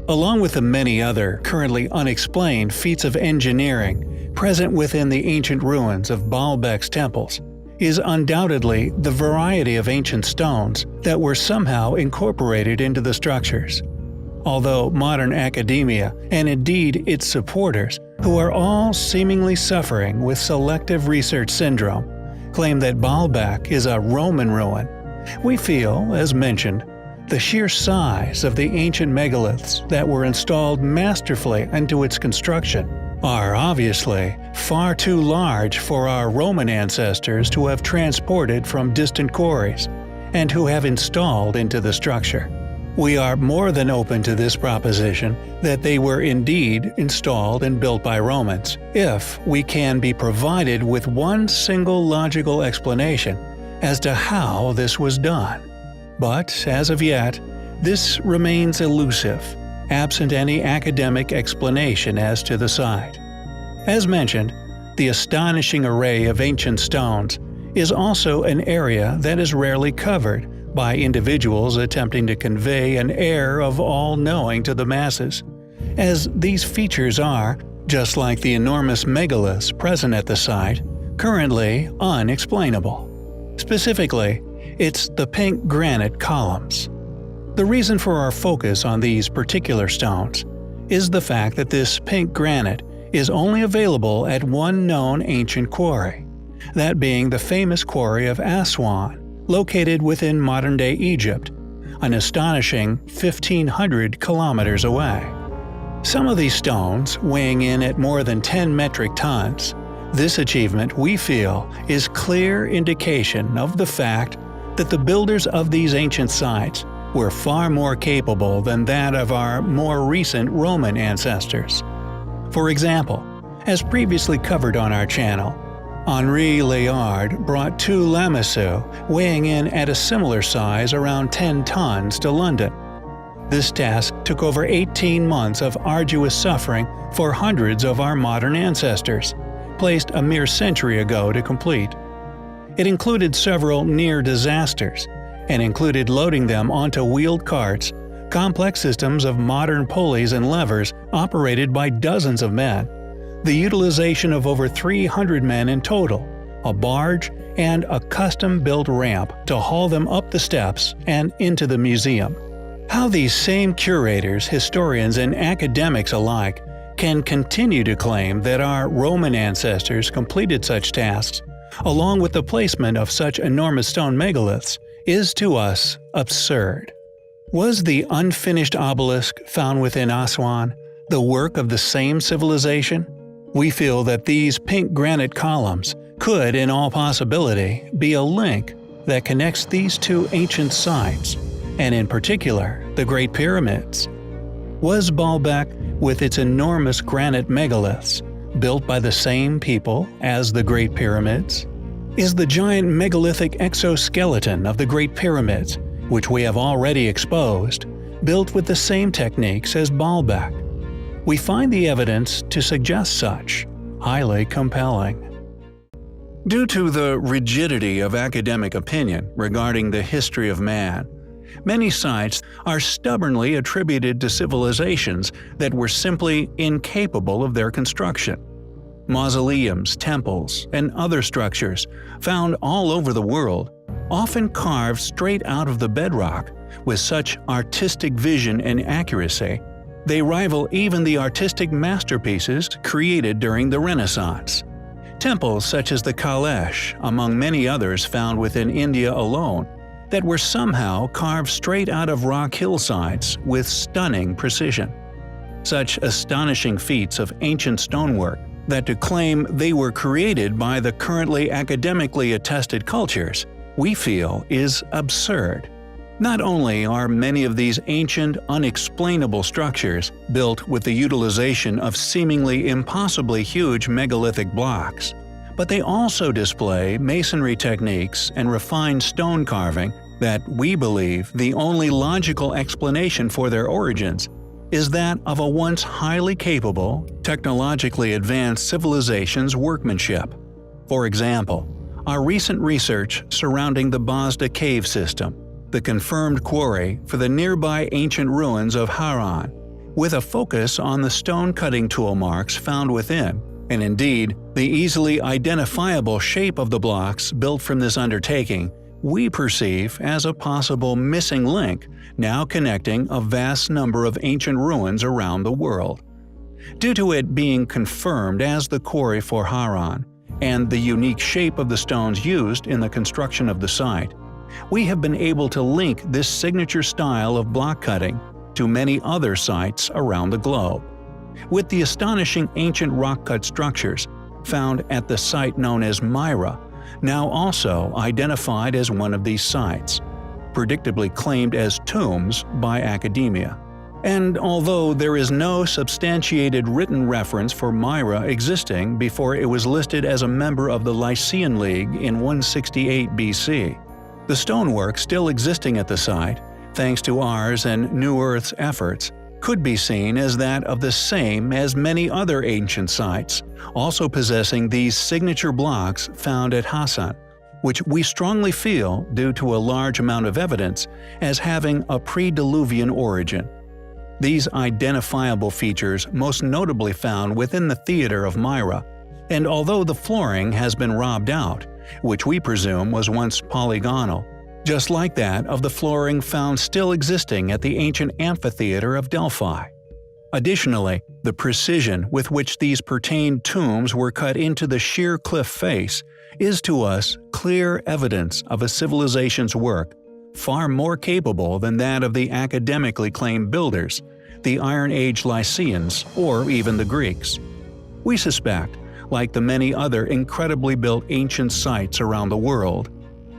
Along with the many other currently unexplained feats of engineering present within the ancient ruins of Baalbek's temples, is undoubtedly the variety of ancient stones that were somehow incorporated into the structures. Although modern academia, and indeed its supporters, who are all seemingly suffering with selective research syndrome, claim that Baalbek is a Roman ruin, we feel, as mentioned, the sheer size of the ancient megaliths that were installed masterfully into its construction are obviously far too large for our Roman ancestors to have transported from distant quarries, and who have installed into the structure. We are more than open to this proposition that they were indeed installed and built by Romans, if we can be provided with one single logical explanation as to how this was done. But, as of yet, this remains elusive, absent any academic explanation as to the site. As mentioned, the astonishing array of ancient stones is also an area that is rarely covered by individuals attempting to convey an air of all-knowing to the masses, as these features are, just like the enormous megaliths present at the site, currently unexplainable. Specifically, it's the pink granite columns. The reason for our focus on these particular stones is the fact that this pink granite is only available at one known ancient quarry, that being the famous quarry of Aswan, located within modern-day Egypt, an astonishing 1,500 kilometers away. Some of these stones weighing in at more than 10 metric tons, this achievement, we feel, is clear indication of the fact that the builders of these ancient sites were far more capable than that of our more recent Roman ancestors. For example, as previously covered on our channel, Henri Layard brought 2 lamassu weighing in at a similar size around 10 tons to London. This task took over 18 months of arduous suffering for hundreds of our modern ancestors, placed a mere century ago to complete. It included several near disasters, and included loading them onto wheeled carts, complex systems of modern pulleys and levers operated by dozens of men, the utilization of over 300 men in total, a barge, and a custom-built ramp to haul them up the steps and into the museum. How these same curators, historians, and academics alike can continue to claim that our Roman ancestors completed such tasks, along with the placement of such enormous stone megaliths, is to us absurd. Was the unfinished obelisk found within Aswan the work of the same civilization? We feel that these pink granite columns could, in all possibility, be a link that connects these two ancient sites, and in particular, the Great Pyramids. Was Baalbek, with its enormous granite megaliths, built by the same people as the Great Pyramids? Is the giant megalithic exoskeleton of the Great Pyramids, which we have already exposed, built with the same techniques as Baalbek? We find the evidence to suggest such, highly compelling. Due to the rigidity of academic opinion regarding the history of man, many sites are stubbornly attributed to civilizations that were simply incapable of their construction. Mausoleums, temples, and other structures found all over the world, often carved straight out of the bedrock with such artistic vision and accuracy, they rival even the artistic masterpieces created during the Renaissance. Temples such as the Kailash, among many others found within India alone, that were somehow carved straight out of rock hillsides with stunning precision. Such astonishing feats of ancient stonework that to claim they were created by the currently academically attested cultures, we feel is absurd. Not only are many of these ancient, unexplainable structures built with the utilization of seemingly impossibly huge megalithic blocks, but they also display masonry techniques and refined stone carving that we believe the only logical explanation for their origins is that of a once highly capable, technologically advanced civilization's workmanship. For example, our recent research surrounding the Bosda cave system, the confirmed quarry for the nearby ancient ruins of Haran, with a focus on the stone-cutting tool marks found within, and indeed the easily identifiable shape of the blocks built from this undertaking, we perceive as a possible missing link now connecting a vast number of ancient ruins around the world. Due to it being confirmed as the quarry for Haran, and the unique shape of the stones used in the construction of the site, we have been able to link this signature style of block cutting to many other sites around the globe. With the astonishing ancient rock-cut structures found at the site known as Myra, now also identified as one of these sites, predictably claimed as tombs by academia. And although there is no substantiated written reference for Myra existing before it was listed as a member of the Lycian League in 168 BC, the stonework still existing at the site, thanks to ours and New Earth's efforts, could be seen as that of the same as many other ancient sites, also possessing these signature blocks found at Hassan, which we strongly feel, due to a large amount of evidence, as having a pre-Diluvian origin. These identifiable features most notably found within the theater of Myra, and although the flooring has been robbed out, which we presume was once polygonal, just like that of the flooring found still existing at the ancient amphitheater of Delphi. Additionally, the precision with which these pertained tombs were cut into the sheer cliff face is to us clear evidence of a civilization's work far more capable than that of the academically claimed builders, the Iron Age Lycians, or even the Greeks. We suspect, like the many other incredibly built ancient sites around the world,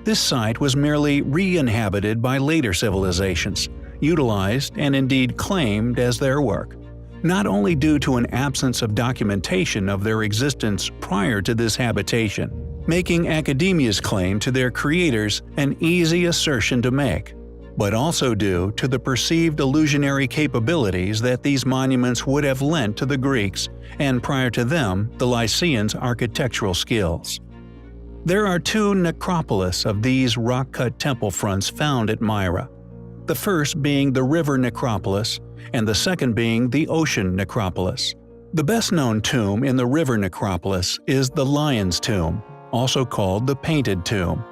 this site was merely re-inhabited by later civilizations, utilized and indeed claimed as their work, not only due to an absence of documentation of their existence prior to this habitation, making academia's claim to their creators an easy assertion to make, but also due to the perceived illusionary capabilities that these monuments would have lent to the Greeks and prior to them the Lycians' architectural skills. There are two necropolis of these rock-cut temple fronts found at Myra, the first being the river necropolis and the second being the ocean necropolis. The best-known tomb in the river necropolis is the Lion's Tomb, also called the Painted Tomb.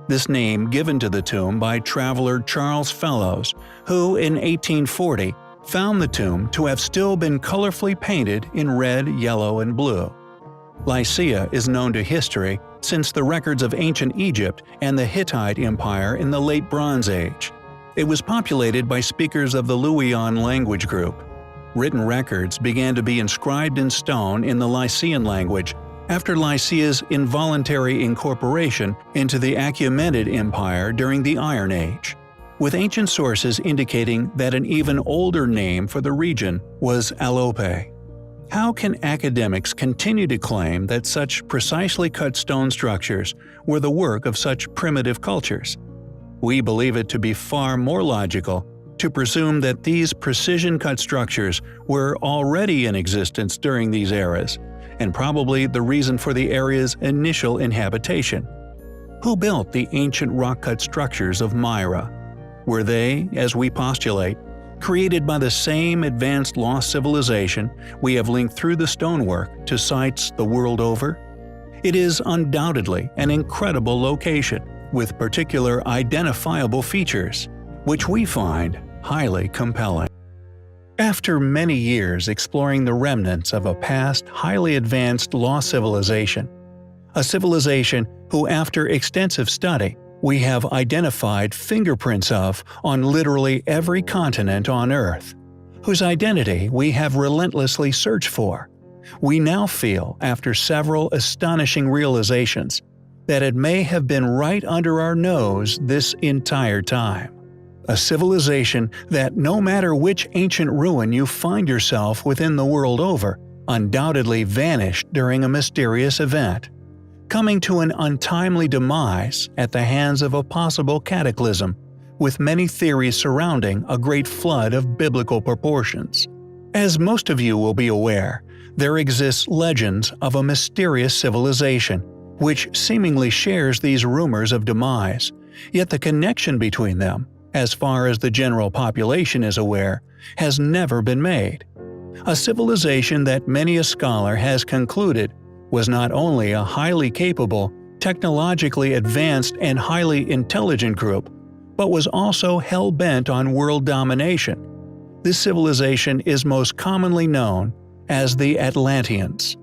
This name given to the tomb by traveler Charles Fellows, who in 1840 found the tomb to have still been colorfully painted in red, yellow, and blue. Lycia is known to history since the records of ancient Egypt and the Hittite Empire in the Late Bronze Age. It was populated by speakers of the Luwian language group. Written records began to be inscribed in stone in the Lycian language after Lycia's involuntary incorporation into the Achaemenid Empire during the Iron Age, with ancient sources indicating that an even older name for the region was Alope. How can academics continue to claim that such precisely cut stone structures were the work of such primitive cultures? We believe it to be far more logical to presume that these precision-cut structures were already in existence during these eras, and probably the reason for the area's initial inhabitation. Who built the ancient rock-cut structures of Myra? Were they, as we postulate, created by the same advanced lost civilization we have linked through the stonework to sites the world over? It is undoubtedly an incredible location, with particular identifiable features, which we find highly compelling. After many years exploring the remnants of a past highly advanced lost civilization, a civilization who after extensive study we have identified fingerprints of on literally every continent on Earth, whose identity we have relentlessly searched for, we now feel, after several astonishing realizations, that it may have been right under our nose this entire time. A civilization that, no matter which ancient ruin you find yourself within the world over, undoubtedly vanished during a mysterious event, coming to an untimely demise at the hands of a possible cataclysm, with many theories surrounding a great flood of biblical proportions. As most of you will be aware, there exists legends of a mysterious civilization, which seemingly shares these rumors of demise, yet the connection between them, as far as the general population is aware, has never been made. A civilization that many a scholar has concluded was not only a highly capable, technologically advanced and highly intelligent group, but was also hell-bent on world domination. This civilization is most commonly known as the Atlanteans.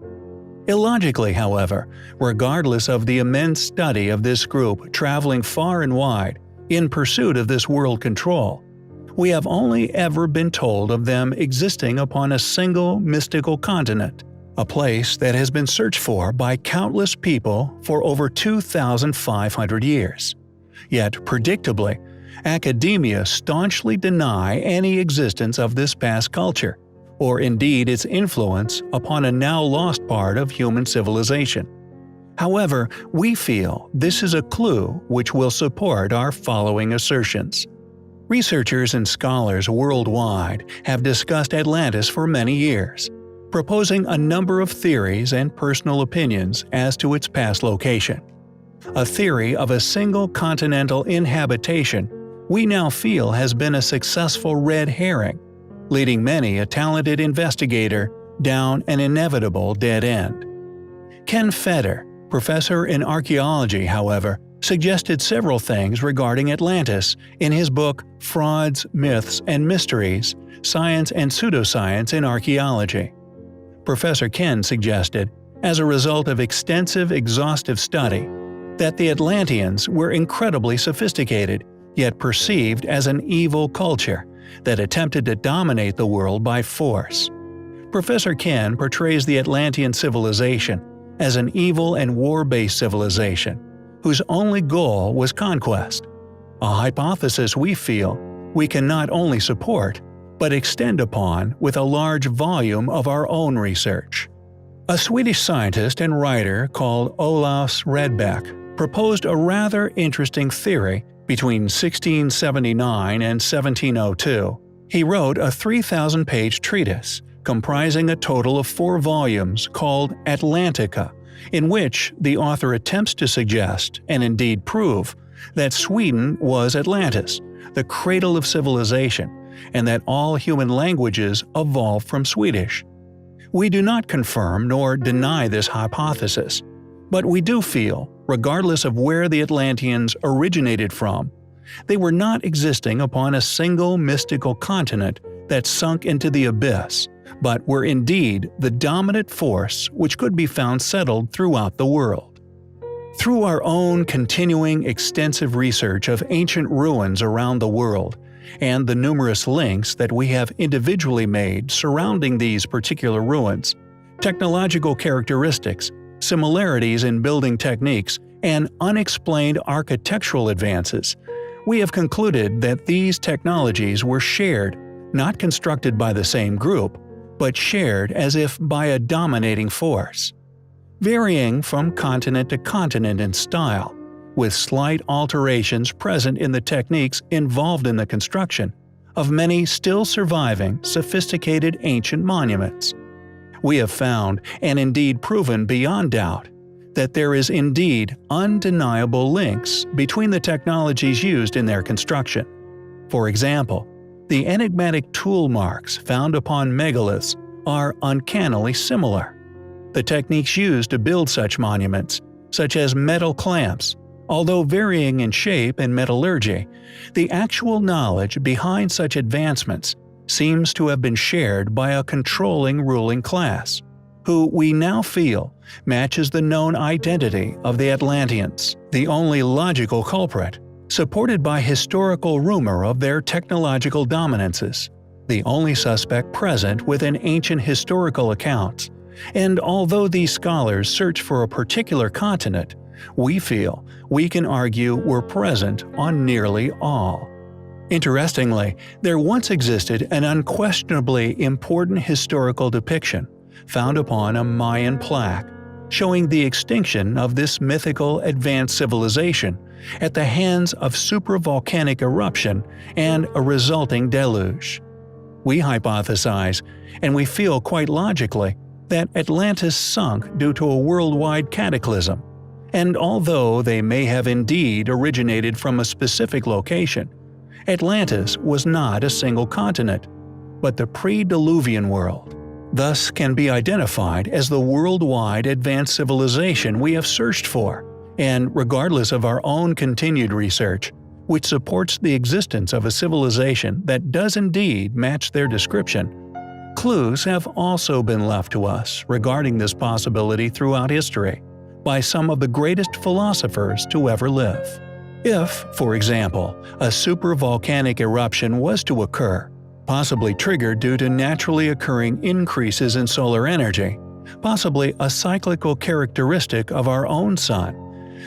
Illogically, however, regardless of the immense study of this group traveling far and wide in pursuit of this world control, we have only ever been told of them existing upon a single mystical continent, a place that has been searched for by countless people for over 2,500 years. Yet, predictably, academia staunchly deny any existence of this past culture, or indeed its influence upon a now lost part of human civilization. However, we feel this is a clue which will support our following assertions. Researchers and scholars worldwide have discussed Atlantis for many years, proposing a number of theories and personal opinions as to its past location. A theory of a single continental inhabitation we now feel has been a successful red herring, leading many a talented investigator down an inevitable dead end. Ken Feder, professor in archaeology, however, suggested several things regarding Atlantis in his book Frauds, Myths, and Mysteries: Science and Pseudoscience in Archaeology. Professor Ken suggested, as a result of extensive exhaustive study, that the Atlanteans were incredibly sophisticated, yet perceived as an evil culture that attempted to dominate the world by force. Professor Ken portrays the Atlantean civilization as an evil and war-based civilization, whose only goal was conquest, a hypothesis we feel we can not only support, but extend upon with a large volume of our own research. A Swedish scientist and writer called Olaus Redbeck proposed a rather interesting theory between 1679 and 1702. He wrote a 3,000-page treatise comprising a total of 4 volumes called Atlantica, in which the author attempts to suggest, and indeed prove, that Sweden was Atlantis, the cradle of civilization, and that all human languages evolved from Swedish. We do not confirm nor deny this hypothesis, but we do feel, regardless of where the Atlanteans originated from, they were not existing upon a single mystical continent that sunk into the abyss, but were indeed the dominant force which could be found settled throughout the world. Through our own continuing extensive research of ancient ruins around the world, and the numerous links that we have individually made surrounding these particular ruins, technological characteristics, similarities in building techniques, and unexplained architectural advances, we have concluded that these technologies were shared, not constructed by the same group, but shared as if by a dominating force. Varying from continent to continent in style, with slight alterations present in the techniques involved in the construction of many still surviving sophisticated ancient monuments. We have found, and indeed proven beyond doubt, that there is indeed undeniable links between the technologies used in their construction. For example, the enigmatic tool marks found upon megaliths are uncannily similar. The techniques used to build such monuments, such as metal clamps, although varying in shape and metallurgy, the actual knowledge behind such advancements seems to have been shared by a controlling ruling class, who we now feel matches the known identity of the Atlanteans, the only logical culprit, supported by historical rumor of their technological dominances, the only suspect present within ancient historical accounts. And although these scholars search for a particular continent, we feel we can argue were present on nearly all. Interestingly, there once existed an unquestionably important historical depiction found upon a Mayan plaque, showing the extinction of this mythical advanced civilization at the hands of supravolcanic eruption and a resulting deluge. We hypothesize, and we feel quite logically, that Atlantis sunk due to a worldwide cataclysm, and although they may have indeed originated from a specific location, Atlantis was not a single continent, but the pre-Diluvian world, thus can be identified as the worldwide advanced civilization we have searched for, and regardless of our own continued research, which supports the existence of a civilization that does indeed match their description, clues have also been left to us regarding this possibility throughout history by some of the greatest philosophers to ever live. If, for example, a supervolcanic eruption was to occur, possibly triggered due to naturally occurring increases in solar energy, possibly a cyclical characteristic of our own Sun,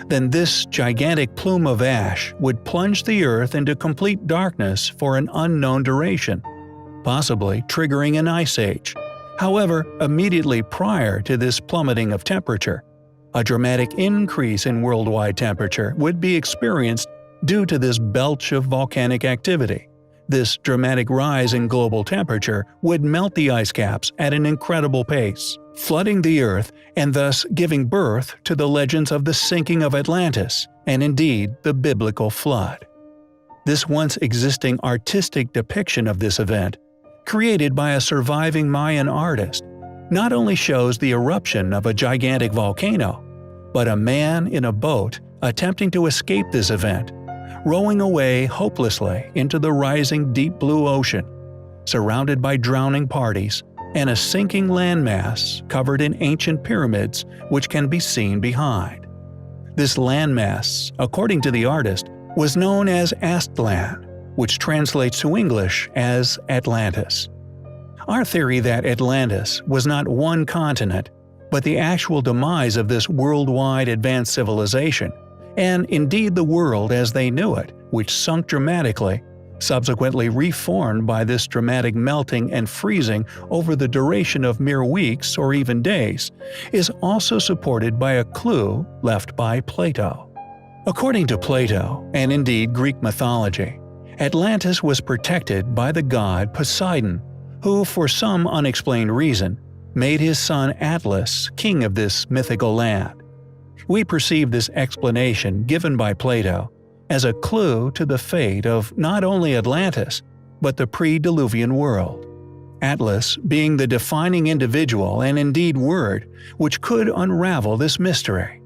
then this gigantic plume of ash would plunge the Earth into complete darkness for an unknown duration, possibly triggering an ice age. However, immediately prior to this plummeting of temperature, a dramatic increase in worldwide temperature would be experienced due to this belch of volcanic activity. This dramatic rise in global temperature would melt the ice caps at an incredible pace, flooding the Earth and thus giving birth to the legends of the sinking of Atlantis and indeed the biblical flood. This once existing artistic depiction of this event, created by a surviving Mayan artist, not only shows the eruption of a gigantic volcano, but a man in a boat attempting to escape this event, rowing away hopelessly into the rising deep blue ocean, surrounded by drowning parties, and a sinking landmass covered in ancient pyramids which can be seen behind. This landmass, according to the artist, was known as Aztlan, which translates to English as Atlantis. Our theory that Atlantis was not one continent, but the actual demise of this worldwide advanced civilization, and indeed the world as they knew it, which sunk dramatically, subsequently reformed by this dramatic melting and freezing over the duration of mere weeks or even days, is also supported by a clue left by Plato. According to Plato, and indeed Greek mythology, Atlantis was protected by the god Poseidon, who, for some unexplained reason, made his son Atlas king of this mythical land. We perceive this explanation given by Plato as a clue to the fate of not only Atlantis, but the pre-Diluvian world, Atlas being the defining individual and indeed word which could unravel this mystery.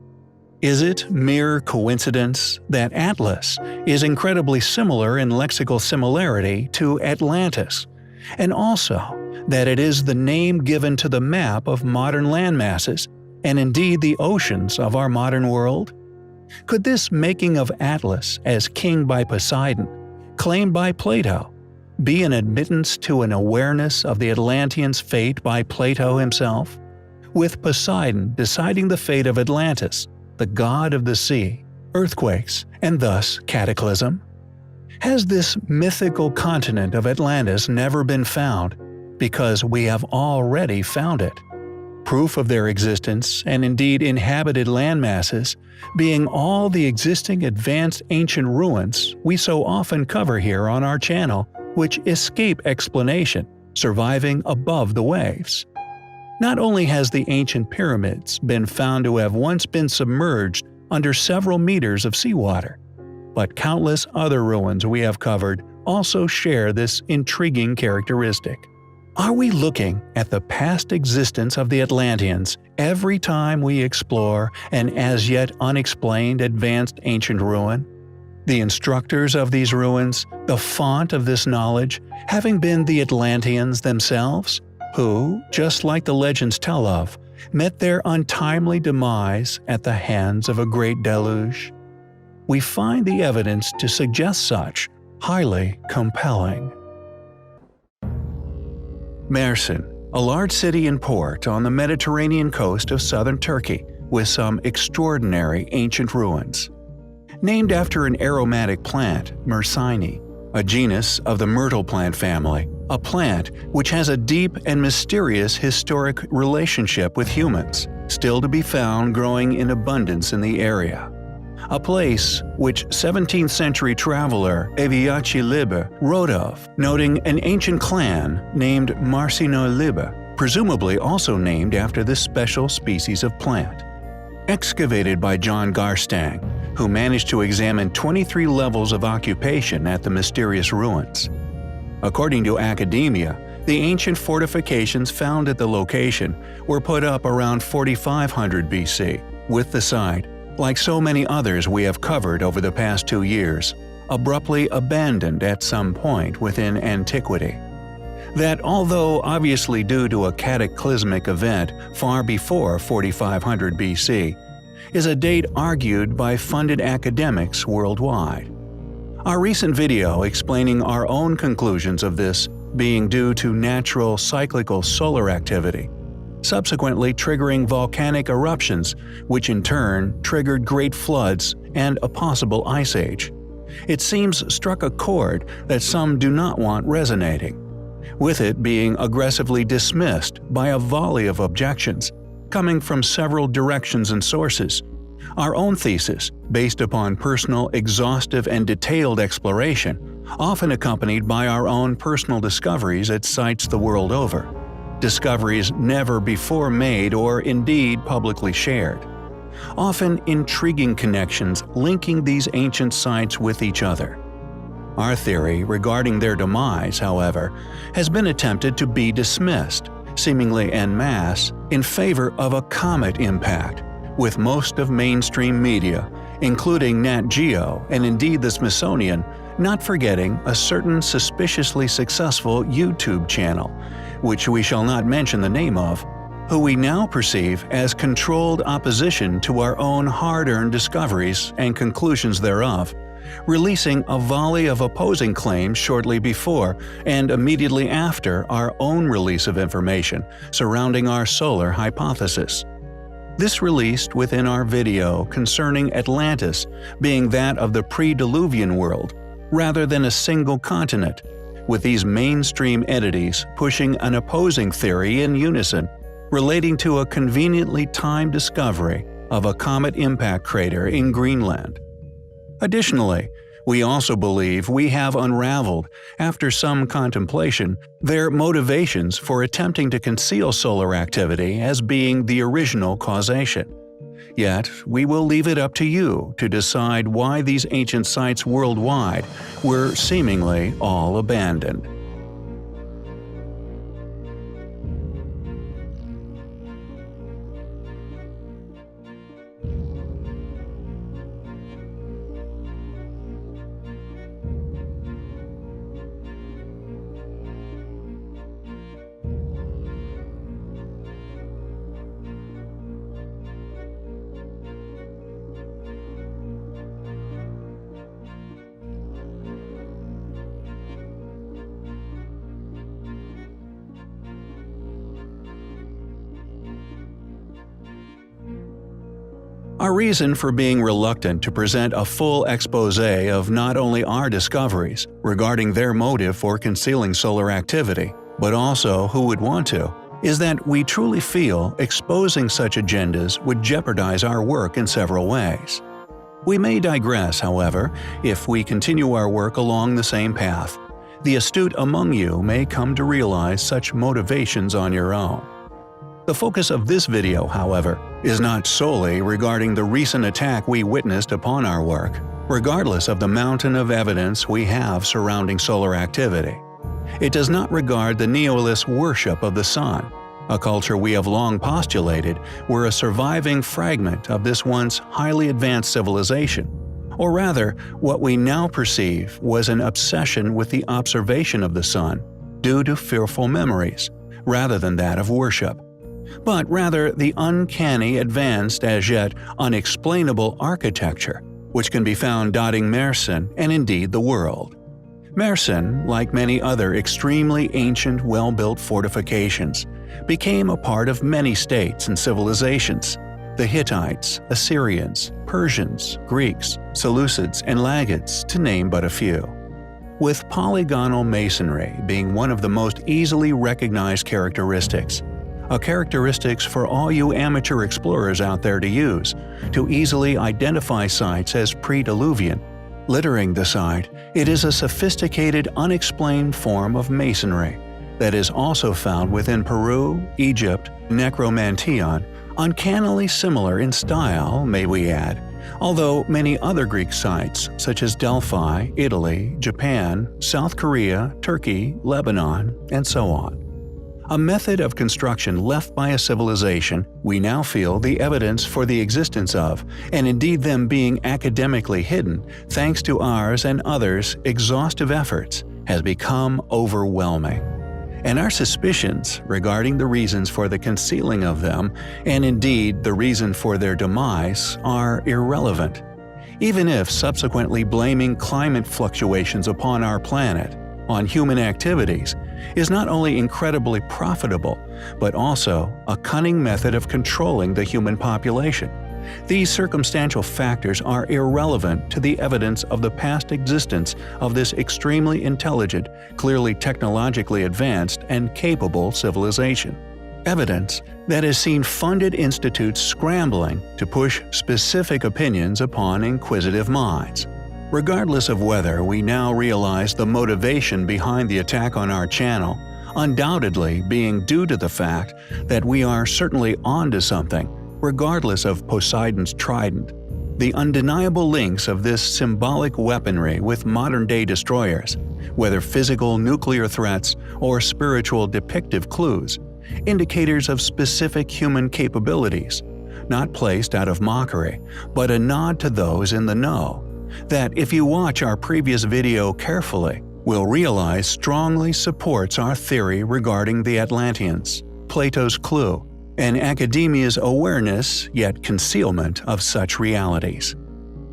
Is it mere coincidence that Atlas is incredibly similar in lexical similarity to Atlantis, and also that it is the name given to the map of modern landmasses and indeed the oceans of our modern world? Could this making of Atlas as king by Poseidon, claimed by Plato, be an admittance to an awareness of the Atlanteans' fate by Plato himself, with Poseidon deciding the fate of Atlantis, the god of the sea, earthquakes, and thus cataclysm? Has this mythical continent of Atlantis never been found, because we have already found it. Proof of their existence, and indeed inhabited landmasses, being all the existing advanced ancient ruins we so often cover here on our channel, which escape explanation, surviving above the waves. Not only has the ancient pyramids been found to have once been submerged under several meters of seawater, but countless other ruins we have covered also share this intriguing characteristic. Are we looking at the past existence of the Atlanteans every time we explore an as yet unexplained advanced ancient ruin? The instructors of these ruins, the font of this knowledge, having been the Atlanteans themselves, who, just like the legends tell of, met their untimely demise at the hands of a great deluge? We find the evidence to suggest such highly compelling. Mersin, a large city and port on the Mediterranean coast of southern Turkey, with some extraordinary ancient ruins. Named after an aromatic plant, Mersini, a genus of the myrtle plant family, a plant which has a deep and mysterious historic relationship with humans, still to be found growing in abundance in the area. A place which 17th century traveler Eviaci Liber wrote of, noting an ancient clan named Marcino Liber, presumably also named after this special species of plant. Excavated by John Garstang, who managed to examine 23 levels of occupation at the mysterious ruins. According to academia, the ancient fortifications found at the location were put up around 4500 BC, with the site, like so many others we have covered over the past 2 years, abruptly abandoned at some point within antiquity. That, although obviously due to a cataclysmic event far before 4500 BC, is a date argued by funded academics worldwide. Our recent video explaining our own conclusions of this being due to natural cyclical solar activity, subsequently triggering volcanic eruptions, which in turn triggered great floods and a possible ice age. It seems struck a chord that some do not want resonating, with it being aggressively dismissed by a volley of objections, coming from several directions and sources. Our own thesis, based upon personal, exhaustive, and detailed exploration, often accompanied by our own personal discoveries at sites the world over. Discoveries never before made or indeed publicly shared. Often intriguing connections linking these ancient sites with each other. Our theory regarding their demise, however, has been attempted to be dismissed, seemingly en masse, in favor of a comet impact, with most of mainstream media, including Nat Geo and indeed the Smithsonian, not forgetting a certain suspiciously successful YouTube channel, which we shall not mention the name of, who we now perceive as controlled opposition to our own hard-earned discoveries and conclusions thereof, releasing a volley of opposing claims shortly before and immediately after our own release of information surrounding our solar hypothesis. This released within our video concerning Atlantis being that of the pre-Diluvian world, rather than a single continent, with these mainstream entities pushing an opposing theory in unison, relating to a conveniently timed discovery of a comet impact crater in Greenland. Additionally, we also believe we have unraveled, after some contemplation, their motivations for attempting to conceal solar activity as being the original causation. Yet, we will leave it up to you to decide why these ancient sites worldwide were seemingly all abandoned. Our reason for being reluctant to present a full exposé of not only our discoveries regarding their motive for concealing solar activity, but also who would want to, is that we truly feel exposing such agendas would jeopardize our work in several ways. We may digress, however, if we continue our work along the same path. The astute among you may come to realize such motivations on your own. The focus of this video, however, is not solely regarding the recent attack we witnessed upon our work, regardless of the mountain of evidence we have surrounding solar activity. It does not regard the Neolith's worship of the sun, a culture we have long postulated were a surviving fragment of this once highly advanced civilization, or rather, what we now perceive was an obsession with the observation of the sun due to fearful memories, rather than that of worship, but rather the uncanny, advanced, as yet unexplainable architecture which can be found dotting Mersin and indeed the world. Mersin, like many other extremely ancient, well-built fortifications, became a part of many states and civilizations: the Hittites, Assyrians, Persians, Greeks, Seleucids, and Lagids, to name but a few. With polygonal masonry being one of the most easily recognized characteristics, a characteristics for all you amateur explorers out there to use, to easily identify sites as pre-Diluvian. Littering the site, it is a sophisticated, unexplained form of masonry that is also found within Peru, Egypt, Necromanteon, uncannily similar in style, may we add, although many other Greek sites such as Delphi, Italy, Japan, South Korea, Turkey, Lebanon, and so on. A method of construction left by a civilization we now feel the evidence for the existence of, and indeed them being academically hidden thanks to ours and others' exhaustive efforts, has become overwhelming. And our suspicions regarding the reasons for the concealing of them, and indeed the reason for their demise, are irrelevant. Even if subsequently blaming climate fluctuations upon our planet, on human activities, is not only incredibly profitable, but also a cunning method of controlling the human population. These circumstantial factors are irrelevant to the evidence of the past existence of this extremely intelligent, clearly technologically advanced, and capable civilization. Evidence that has seen funded institutes scrambling to push specific opinions upon inquisitive minds. Regardless of whether we now realize the motivation behind the attack on our channel, undoubtedly being due to the fact that we are certainly onto something, regardless of Poseidon's trident, the undeniable links of this symbolic weaponry with modern-day destroyers, whether physical nuclear threats or spiritual depictive clues, indicators of specific human capabilities, not placed out of mockery, but a nod to those in the know, that if you watch our previous video carefully, will realize strongly supports our theory regarding the Atlanteans, Plato's clue, and academia's awareness yet concealment of such realities.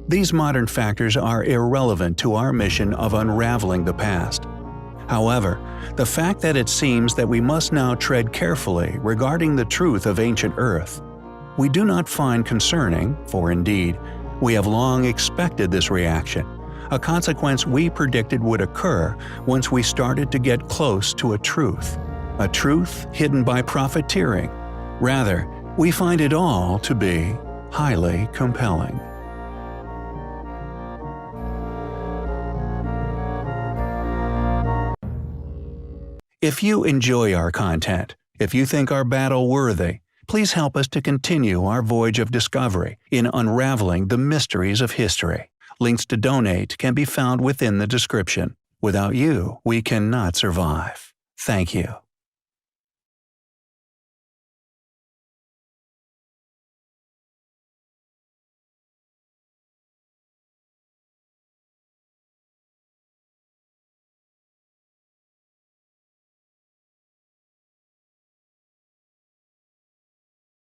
These modern factors are irrelevant to our mission of unraveling the past. However, the fact that it seems that we must now tread carefully regarding the truth of ancient Earth, we do not find concerning, for indeed, we have long expected this reaction, a consequence we predicted would occur once we started to get close to a truth hidden by profiteering. Rather, we find it all to be highly compelling. If you enjoy our content, if you think our battle worthy, please help us to continue our voyage of discovery in unraveling the mysteries of history. Links to donate can be found within the description. Without you, we cannot survive. Thank you.